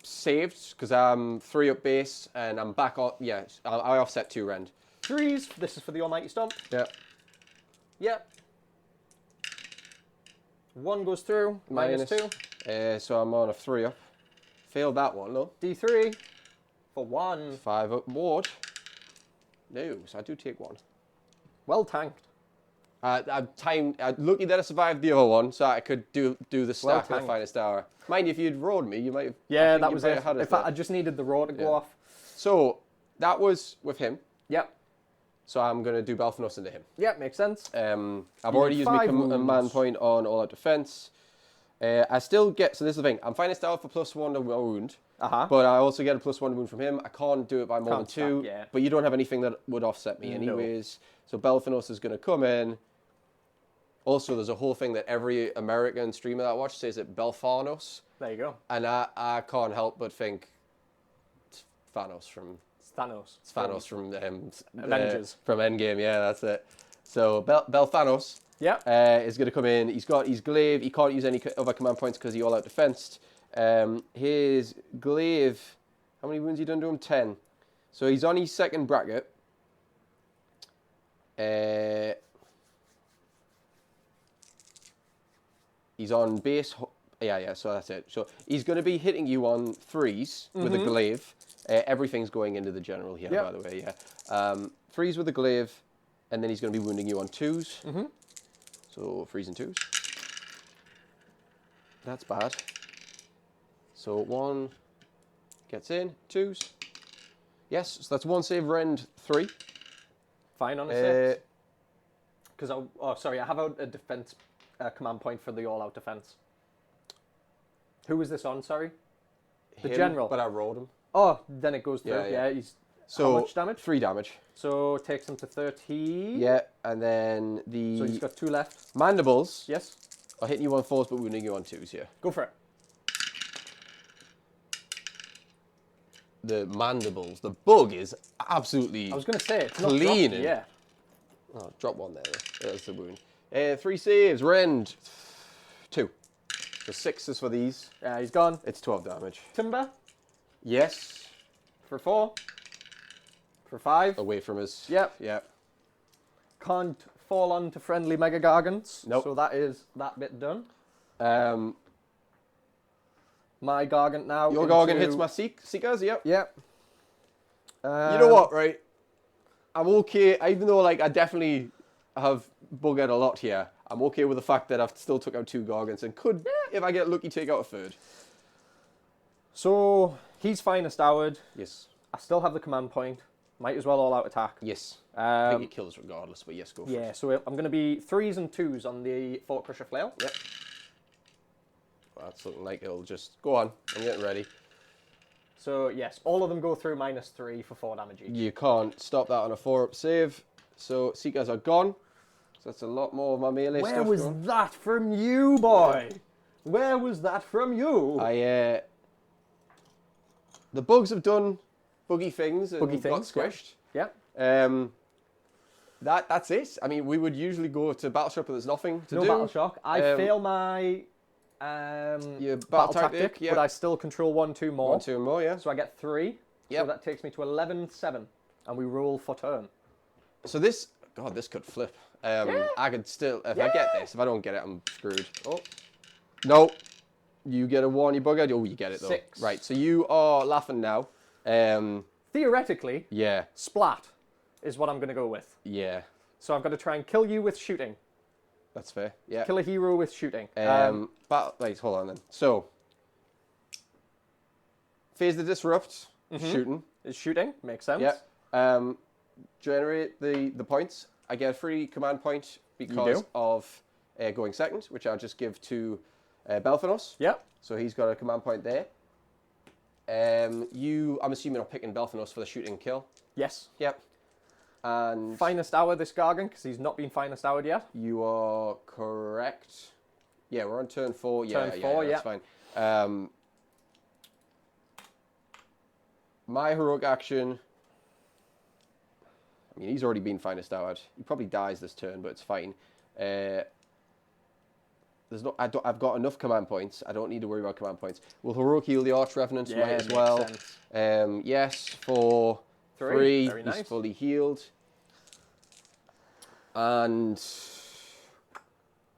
Saved because I'm 3 up base and I'm back on. Yeah, I offset 2 rend. 3s. This is for the Almighty Stomp. Yep. Yep. 1 goes through. -2. So I'm on a 3 up. Failed that one, no? D3 for 1. 5 up ward. No, so I do take 1. Well tanked. I'm lucky that I survived the other one, so I could do the stack Well at the finest hour. Mind you, if you'd rolled me, you might have. Yeah, that was it. In In fact, I just needed the raw to go off. So that was with him. Yep. So I'm going to do BELTHANOS into him. Yep, makes sense. I've already used my command point on all out defense. I still get, so this is the thing, I'm finest hour for +1 to wound, but I also get a +1 to wound from him. I can't do it by more than 2, but you don't have anything that would offset me anyways. So BELTHANOS is going to come in. Also, there's a whole thing that every American streamer that I watch says it BELTHANOS. There you go. And I can't help but think it's Thanos from... Thanos. It's Thanos from Avengers. From Endgame, yeah, that's it. So BELTHANOS is going to come in. He's got his glaive. He can't use any other command points because he all out defensed. His glaive, how many wounds he done to him? 10. So he's on his second bracket. He's on base Yeah, so that's it. So he's going to be hitting you on 3s with a glaive. Everything's going into the general here, by the way, yeah. 3s with a glaive, and then he's going to be wounding you on 2s. So 3s and 2s. That's bad. So 1 gets in, 2s. Yes, so that's 1 save, rend 3. Fine on a 6. Because I have a defense command point for the all-out defense. Who was this on? Sorry, the general. But I rolled him. Oh, then it goes through. Yeah, he's so how much damage? 3 damage. So takes him to 30. Yeah, and then the So he's got 2 left. mandibles. Yes. Are hitting you on 4s, but wounding you on 2s. Yeah. Go for it. The mandibles. The bug is absolutely. I was going to say it's clean. Not dropped, yeah. Oh, drop 1 there. That's the wound. 3 saves. Rend 2. So 6s for these. Yeah, he's gone. It's 12 damage. Timber Yes. for 4. For 5. Away from us. Yep. Yep. Can't fall onto friendly Mega Gargants. Nope. So that is that bit done. Um, My Gargant now. your Gargant hits my Seekers. Yep. Yep. You know what, right? I'm okay, even though like I definitely have buggered a lot here. I'm okay with the fact that I've still took out 2 Gargants and could, if I get lucky, take out a 3rd. So he's finest houred. Yes. I still have the command point. Might as well all out attack. Yes. I think Um, it kills regardless, but yes, go for yeah, it. so I'm going to be 3s and 2s on the Fort Crusher Flail. Yep. Well, that's looking like it'll just go on. I'm getting ready. So yes, all of them go through -3 for 4 damage each. You can't stop that on a 4-up save. So Seekers are gone. So that's a lot more of my melee Where stuff was going. that from you, boy? Where was that from you? The bugs have done buggy things and Buggy got things, squished. Yeah. That's it. I mean, we would usually go to Battle Shock, but there's nothing to No do. battle shock. I fail my Your battle tactic, yeah. but I still control 1-2 more. 1, 2 more, yeah. So I get 3. Yep. So that takes me to 11-7, and we roll for turn. So this, God, this could flip. I could still, if I get this, if I don't get it, I'm screwed. Oh, No, you get a 1, you bugger. Oh, you get it though. 6. Right, so you are laughing now. theoretically, Yeah, splat is what I'm going to go with. yeah, So I've got to try and kill you with shooting. that's fair. Yeah. Kill a hero with shooting. But wait, hold on then. So, phase the disrupt, shooting. Is shooting makes sense? Yeah. Generate the points. I get a free command point because of going second, which I'll just give to BELTHANOS. Yeah. So he's got a command point there. I'm assuming, are picking BELTHANOS for the shooting kill. Yes. Yep. And Finest hour this Gargant because he's not been finest houred yet. you are correct. Yeah, we're on turn 4. Turn 4, that's fine. My heroic action. I mean, he's already been finest houred. He probably dies this turn, but it's fine. I've got enough command points. I don't need to worry about command points. Will heroic heal the Arch Revenant? Yeah, Might as makes well. sense. Yes, for 3. 3. Very nice. He's fully healed. And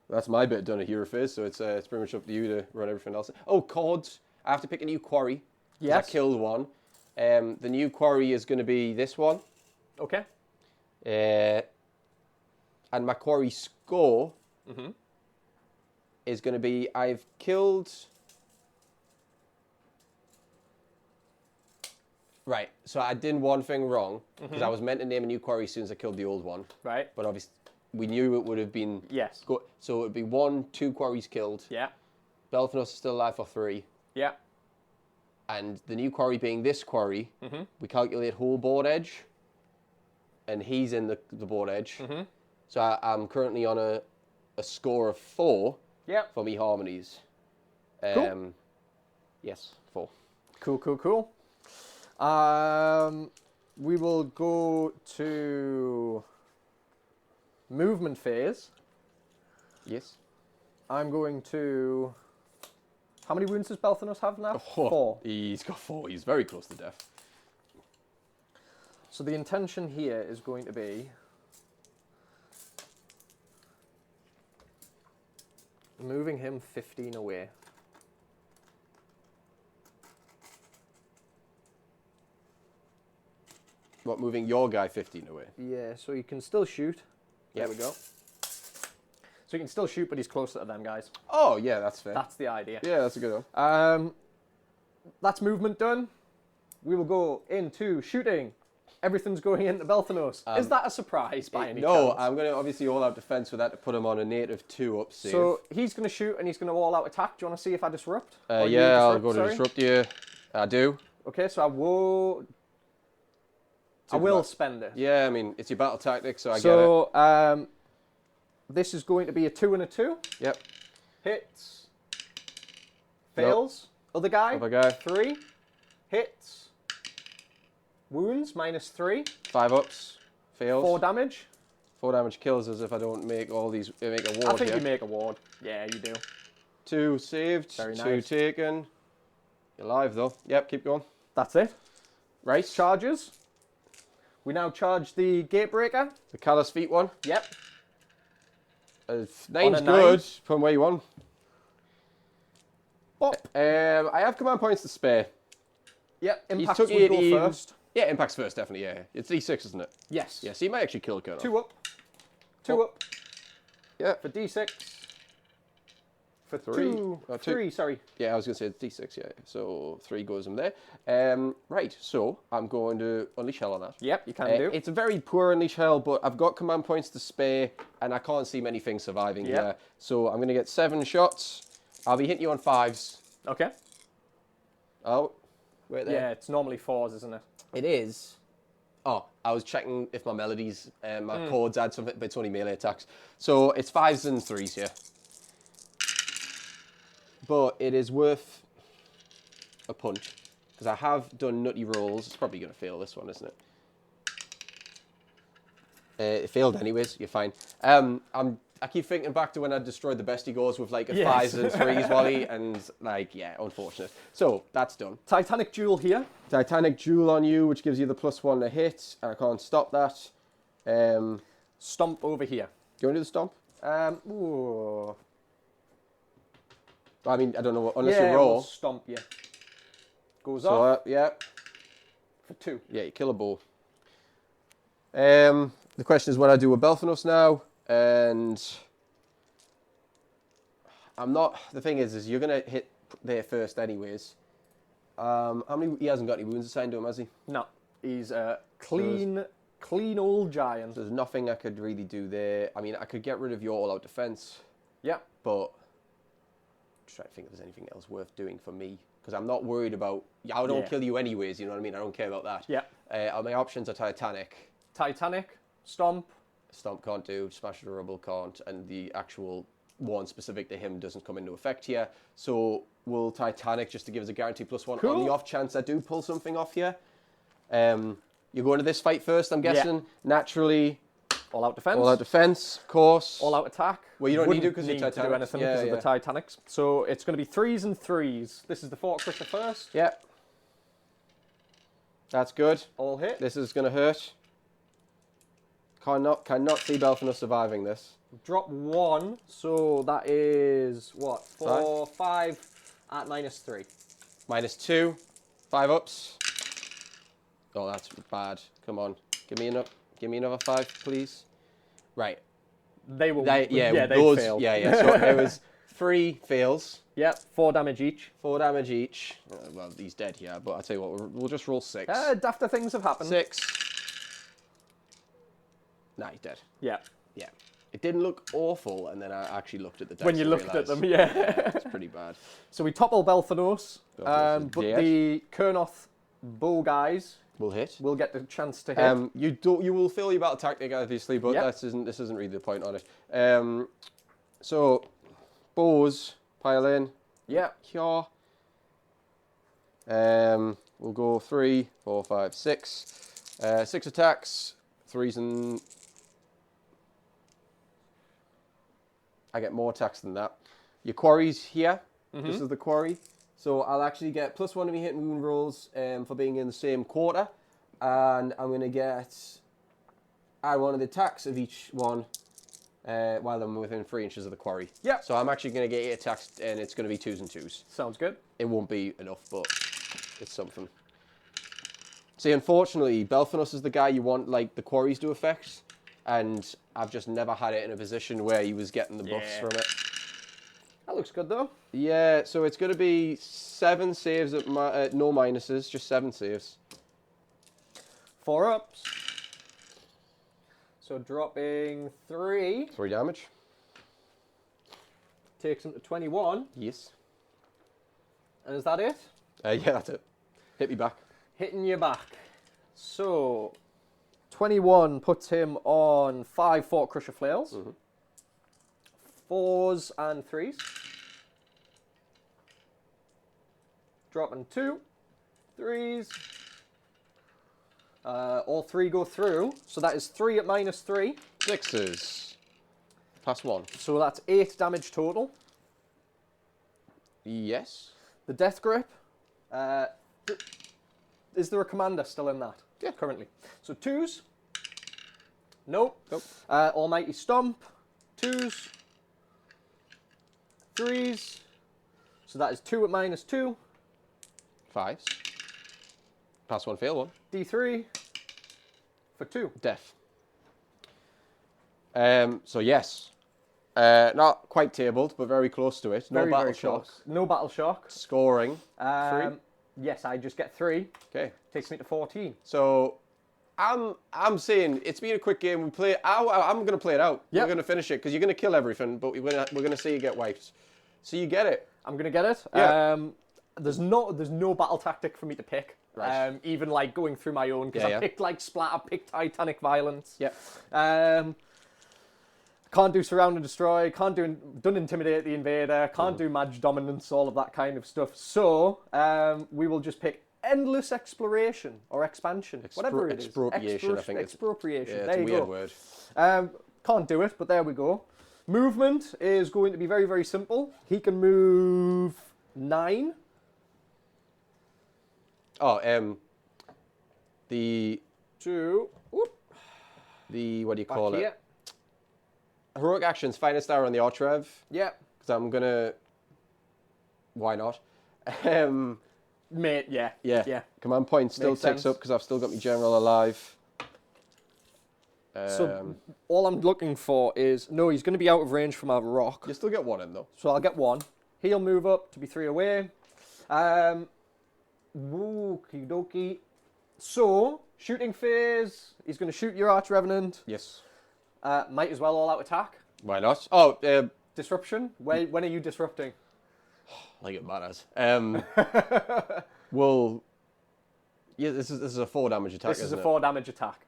that's my bit done at Hero Phase, so it's pretty much up to you to run everything else. Oh, cords. I have to pick a new quarry. Yes. I killed one. The new quarry is going to be this one. Okay. And my quarry score is going to be, I've killed... Right, so I did one thing wrong, because I was meant to name a new quarry as soon as I killed the old one. Right. But obviously, we knew it would have been... Yes. So it would be 1, 2 quarries killed. Yeah. BELTHANOS is still alive for 3. Yeah. And the new quarry being this quarry, we calculate whole board edge, and he's in the board edge. So I'm currently on a score of 4 for me harmonies. Cool. Yes, 4. Cool. We will go to movement phase. Yes. I'm going to... How many wounds does BELTHANOS have now? 4. He's got 4. He's very close to death. So the intention here is going to be... moving him 15 away. What, moving your guy 15 away? Yeah, so you can still shoot. There we go. So you can still shoot, but he's closer to them guys. Oh, yeah, that's fair. That's the idea. Yeah, that's a good one. That's movement done. We will go into shooting. Everything's going into Belthanos. Is that a surprise by any No, chance? I'm going to obviously all out defense with that to put him on a native 2-up save. So he's going to shoot and he's going to all out attack. Do you want to see if I disrupt? Or you yeah, I'll disrupt, go to sorry? disrupt you. I do. Okay, so I will spend it. Yeah, I mean, it's your battle tactic, so I get it. So this is going to be a 2 and a 2. Yep. Hits. Fails. Other guy. Other guy. 3. Hits. Wounds, -3. 5-ups. Fails. 4 damage. 4 damage kills as if I don't make all these, make a ward. I think here. you make a ward. Yeah, you do. 2 saved. Very 2 nice. taken. You're alive though. Yep, keep going. That's it. Right. Charges. We now charge the Gatebreaker. The Callous Feet one. Yep. 9's On a good. 9. From where you want. Bop. I have command points to spare. Yep. He's Impacts took would go 18. first. Yeah, impacts first, definitely, yeah. It's D6, isn't it? Yes. Yeah, so you might actually kill a Colonel. 2 up. 2 Oh. up. Yeah. For D6. For 3. 2. 2. 3, sorry. Yeah, I was going to say D6, yeah. So 3 goes in there. Right, so I'm going to Unleash Hell on that. Yep, you can do. It's a very poor Unleash Hell, but I've got command points to spare, and I can't see many things surviving here. So I'm going to get 7 shots. I'll be hitting you on 5s. Okay. Oh, right there. Yeah, it's normally 4s, isn't it? It is. Oh, I was checking if my melodies and my chords add something, but it's only melee attacks. So it's 5s and 3s here. But it is worth a punch, because I have done nutty rolls. It's probably going to fail this one, isn't it? It failed anyways, you're fine. I keep thinking back to when I destroyed the bestie gores with like a 5s and 3s volley, and like, yeah, unfortunate. So, that's done. Titanic Jewel here. Titanic Jewel on you, which gives you the +1 to hit. I can't stop that. Stomp over here. Do you want to do the stomp? Ooh. I mean, I don't know, unless Yeah, you roll. we'll stomp you. Goes So, off yeah. for 2. Yeah, you kill a bull. The question is what I do with Belthanos now, and I'm not. The thing is you're gonna hit there first, anyways. How many? He hasn't got any wounds assigned to him, has he? No, he's a clean old giant. There's nothing I could really do there. I mean, I could get rid of your all-out defense, Yeah. but I'm just trying to think if there's anything else worth doing for me, because I'm not worried about. I don't kill you anyways. You know what I mean? I don't care about that. Yeah. My options are Titanic. Titanic, Stomp. Stomp can't do, Smash the Rubble can't, and the actual one specific to him doesn't come into effect here. So will Titanic, just to give us a guarantee +1 on Cool. the off chance I do pull something off here. You're going to this fight first, I'm guessing. Yeah. Naturally, All out defense. all out defense, of course. All out attack. Well, you don't need to Wouldn't because you're need to do Titanic. anything because of the Titanics. So it's going to be 3s and 3s. This is the Fort Crusher first. Yeah. That's good. All hit. This is going to hurt. Cannot see Belthanos surviving this. Drop 1. So that is what? 4, 5 at -3. -2. 5-ups. Oh, that's bad. Come on. Give me another 5, please. Right. They will. They they failed. Yeah. So it was 3 fails. Yep. 4 damage each. 4 damage each. Well, he's dead here, but I'll tell you what, we'll just roll 6. Dafter things have happened. 6. Nah, he's dead. Yeah. Yeah. It didn't look awful, and then I actually looked at the dice When you and looked at realised, them, yeah. it's pretty bad. So we topple Belthanos, Belthanos is but dead. the Kurnoth bow guys We'll hit. will get the chance to hit. You will fail your battle tactic, obviously, but Yep. this isn't really the point on it. So bows pile in. Yeah. Here. We'll go 3, 4, 5, 6. 6 attacks. 3s and... I get more attacks than that. Your quarry's here. This is the quarry. So I'll actually get +1 to me hit and wound rolls for being in the same quarter. And I'm going to get... add 1 of the attacks of each one while I'm within 3 inches of the quarry. Yeah. So I'm actually going to get 8 attacks, and it's going to be 2s and 2s. Sounds good. It won't be enough, but it's something. See, unfortunately, Belthanos is the guy you want, like, the quarries to affect. And I've just never had it in a position where he was getting the buffs from it. That looks good, though. Yeah, so it's going to be 7 saves at no minuses, just 7 saves. 4 ups. So dropping 3. 3 damage. Takes him to 21. Yes. And is that it? Yeah, that's it. Hit me back. Hitting you back. So, 21 puts him on 5 Fort Crusher Flails. 4s and 3s. Dropping 2. 3s. All 3 go through. So that is 3 at -3. 6s. Plus 1. So that's 8 damage total. Yes. The Death Grip. Is there a commander still in that? Yeah. Currently. So 2s. Nope. Nope. Almighty Stomp. 2s. 3s. So that is 2 at -2. 5s. Plus 1, fail 1. D3 for 2. Death. So yes. Not quite tabled, but very close to it. No Very, battle very shock. close. No battle shock. Scoring. 3. Yes, I just get 3. Okay. Takes me to 14. So I'm saying it's been a quick game. We play. I'm going to play it out. Yep. We're going to finish it because you're going to kill everything, but we're going to see you get wiped. So you get it. I'm gonna get it. Yeah. There's no battle tactic for me to pick. Right. Even like going through my own because Yeah, I picked like Splat, I picked Titanic Violence. Yep. Can't do Surround and Destroy. Can't do Intimidate the Invader. Can't do Mage Dominance. All of that kind of stuff. So we will just pick Endless Exploration or Expansion, whatever it is. Expropriation, I think. Expropriation. Yeah, There it's you a go. weird word. Can't do it, but there we go. Movement is going to be very, very simple. He can move 9. Oh, the 2. Whoop, what do you back call here. it? Heroic actions, finest hour on the Archrev. Yeah. Because I'm gonna. Why not? Mate, yeah. Yeah. Yeah. Command point still Makes ticks sense. up because I've still got my general alive. So all I'm looking for is... No, he's going to be out of range from our rock. You still get 1 in though. So I'll get 1. He'll move up to be 3 away. Okie dokie. So, shooting phase. He's going to shoot your Arch Revenant. Yes. Might as well all-out attack. Why not? Oh, Disruption. When are you disrupting? like it matters. Well, yeah, this is a 4 damage attack. This is a 4 damage attack.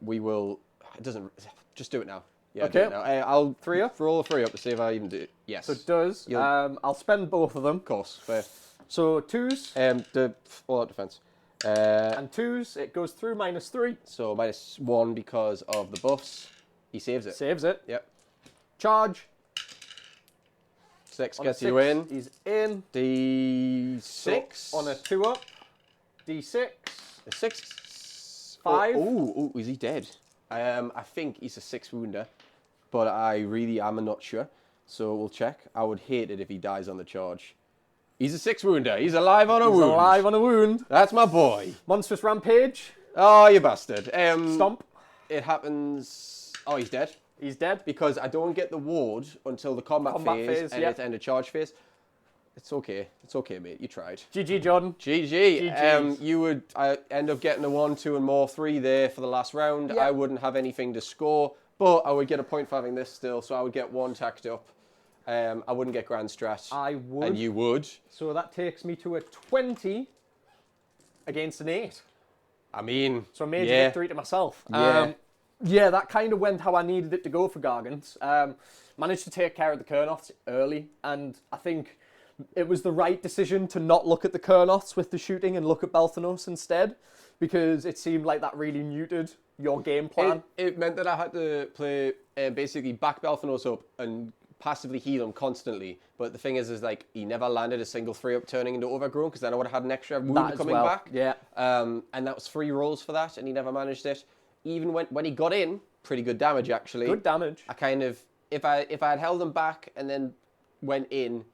We will. It doesn't. Just do it now. Yeah. Okay. Do it now. I'll 3 up. roll a 3 up to see if I even do it. Yes. So it does. I'll spend both of them. Of course. Fair. So 2s The all-out defense. and 2s. It goes through -3. So -1 because of the buffs. He saves it. Saves it. Yep. Charge. 6 On a gets you 6, in. He's in. D6. So on a 2 up. D6. A 6. 5. Oh, is he dead? I think he's a 6 wounder, but I really am not sure. So we'll check. I would hate it if he dies on the charge. He's a 6 wounder. He's alive on a wound. Alive on a wound. That's my boy. Monstrous Rampage. Oh, you bastard. Stomp. It happens. Oh, he's dead. He's dead. Because I don't get the ward until the combat phase and yep. it's end of charge phase. It's okay. It's okay, mate. You tried. GG, Jordan. GG. GGs. You would end up getting a 1, 2, and more 3 there for the last round. Yep. I wouldn't have anything to score, but I would get a point for having this still, so I would get 1 tacked up. I wouldn't get Grand Strat. I would. And you would. So that takes me to a 20 against an 8. I mean, So a major yeah. victory to myself. Yeah. Yeah, that kind of went how I needed it to go for Gargants. Managed to take care of the Kurnoths early, and I think it was the right decision to not look at the Kurnoths with the shooting and look at Belthanos instead, because it seemed like that really muted your game plan. It meant that I had to play basically back Belthanos up and passively heal him constantly. But the thing is like he never landed a single 3-up turning into Overgrown, because then I would have had an extra wound That as coming well, back. yeah. And that was 3 rolls for that, and he never managed it. Even when he got in, pretty good damage actually. Good damage. I kind of if I had held him back and then went in,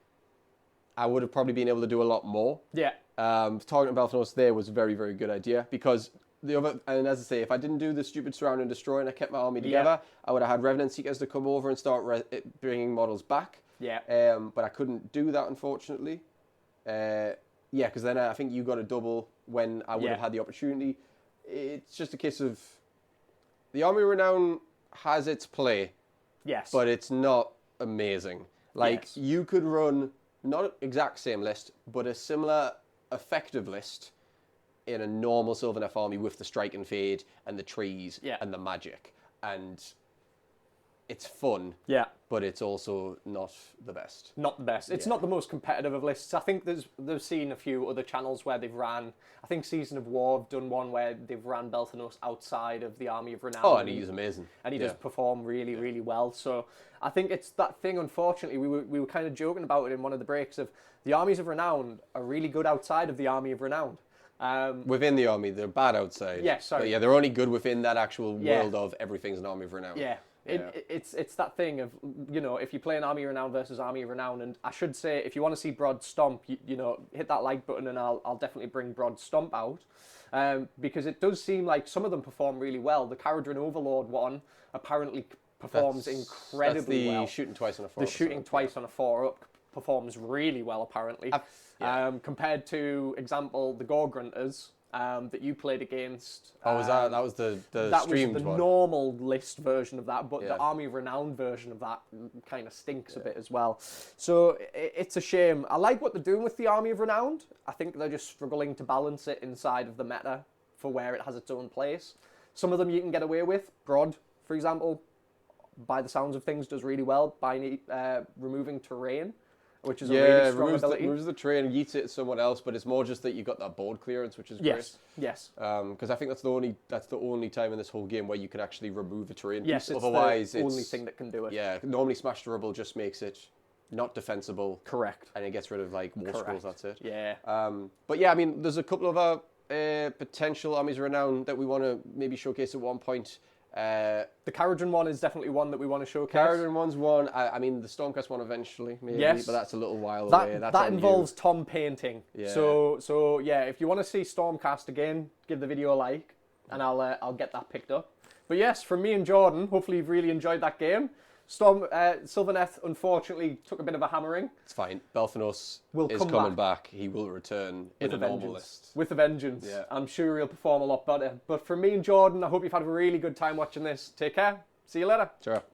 I would have probably been able to do a lot more. Yeah. Targeting BELTHANOS there was a very, very good idea because and as I say, if I didn't do the stupid surround and destroy and I kept my army together, I would have had Revenant Seekers to come over and start bringing models back. Yeah. But I couldn't do that, unfortunately. Because then I think you got a double when I would have had the opportunity. It's just a case of the Army of Renown has its play. Yes. But it's not amazing. Like, you could run not exact same list, but a similar effective list in a normal Sylvaneth army with the strike and fade and the trees and the magic. And it's fun. Yeah. But it's also not the best. Not the best. It's not the most competitive of lists. I think they've seen a few other channels where they've ran. I think Season of War have done one where they've ran BELTHANOS outside of the Army of Renown. Oh, and he's amazing. And he does perform really, really well. So I think it's that thing, unfortunately, we were kind of joking about it in one of the breaks of the Armies of Renown are really good outside of the Army of Renown. Within the army, they're bad outside. Yeah, sorry. But yeah, they're only good within that actual world of everything's an Army of Renown. Yeah. It's that thing of, you know, if you play an Army of Renown versus Army of Renown, and I should say, if you want to see Broad Stomp, you know, hit that like button and I'll definitely bring Broad Stomp out. Because it does seem like some of them perform really well. The Caradron Overlord one apparently performs incredibly well. That's the shooting twice on a 4-up. The shooting twice on a 4-up performs really well, apparently. Compared to, example, the Gore Grunters that you played against. That was the streamed one? That was the normal list version of that, but the Army of Renown version of that kind of stinks a bit as well. So it's a shame. I like what they're doing with the Army of Renown. I think they're just struggling to balance it inside of the meta for where it has its own place. Some of them you can get away with. Brod, for example, by the sounds of things, does really well by removing terrain, which is a really strong ability. Removes the terrain, yeets it at someone else, but it's more just that you got that board clearance, which is great. Yes. Because I think that's the only time in this whole game where you can actually remove a terrain piece. Yes, it's otherwise the only thing that can do it. Yeah, normally Smash the Rubble just makes it not defensible. Correct. And it gets rid of like war scrolls. That's it. Yeah. But yeah, I mean, there's a couple of our potential Armies of Renown that we want to maybe showcase at one point. The Caradron one is definitely one that we want to showcase. Caradron one's one. I mean, the Stormcast one eventually, maybe, but that's a little while away. That involves Tom painting. Yeah. So yeah, if you want to see Stormcast again, give the video a like, and I'll get that picked up. But yes, from me and Jordan, hopefully you've really enjoyed that game. Sylvaneth unfortunately took a bit of a hammering. It's fine. BELTHANOS is coming back. He will return in a normal list. With a vengeance. Yeah. I'm sure he'll perform a lot better. But for me and Jordan, I hope you've had a really good time watching this. Take care. See you later. Sure.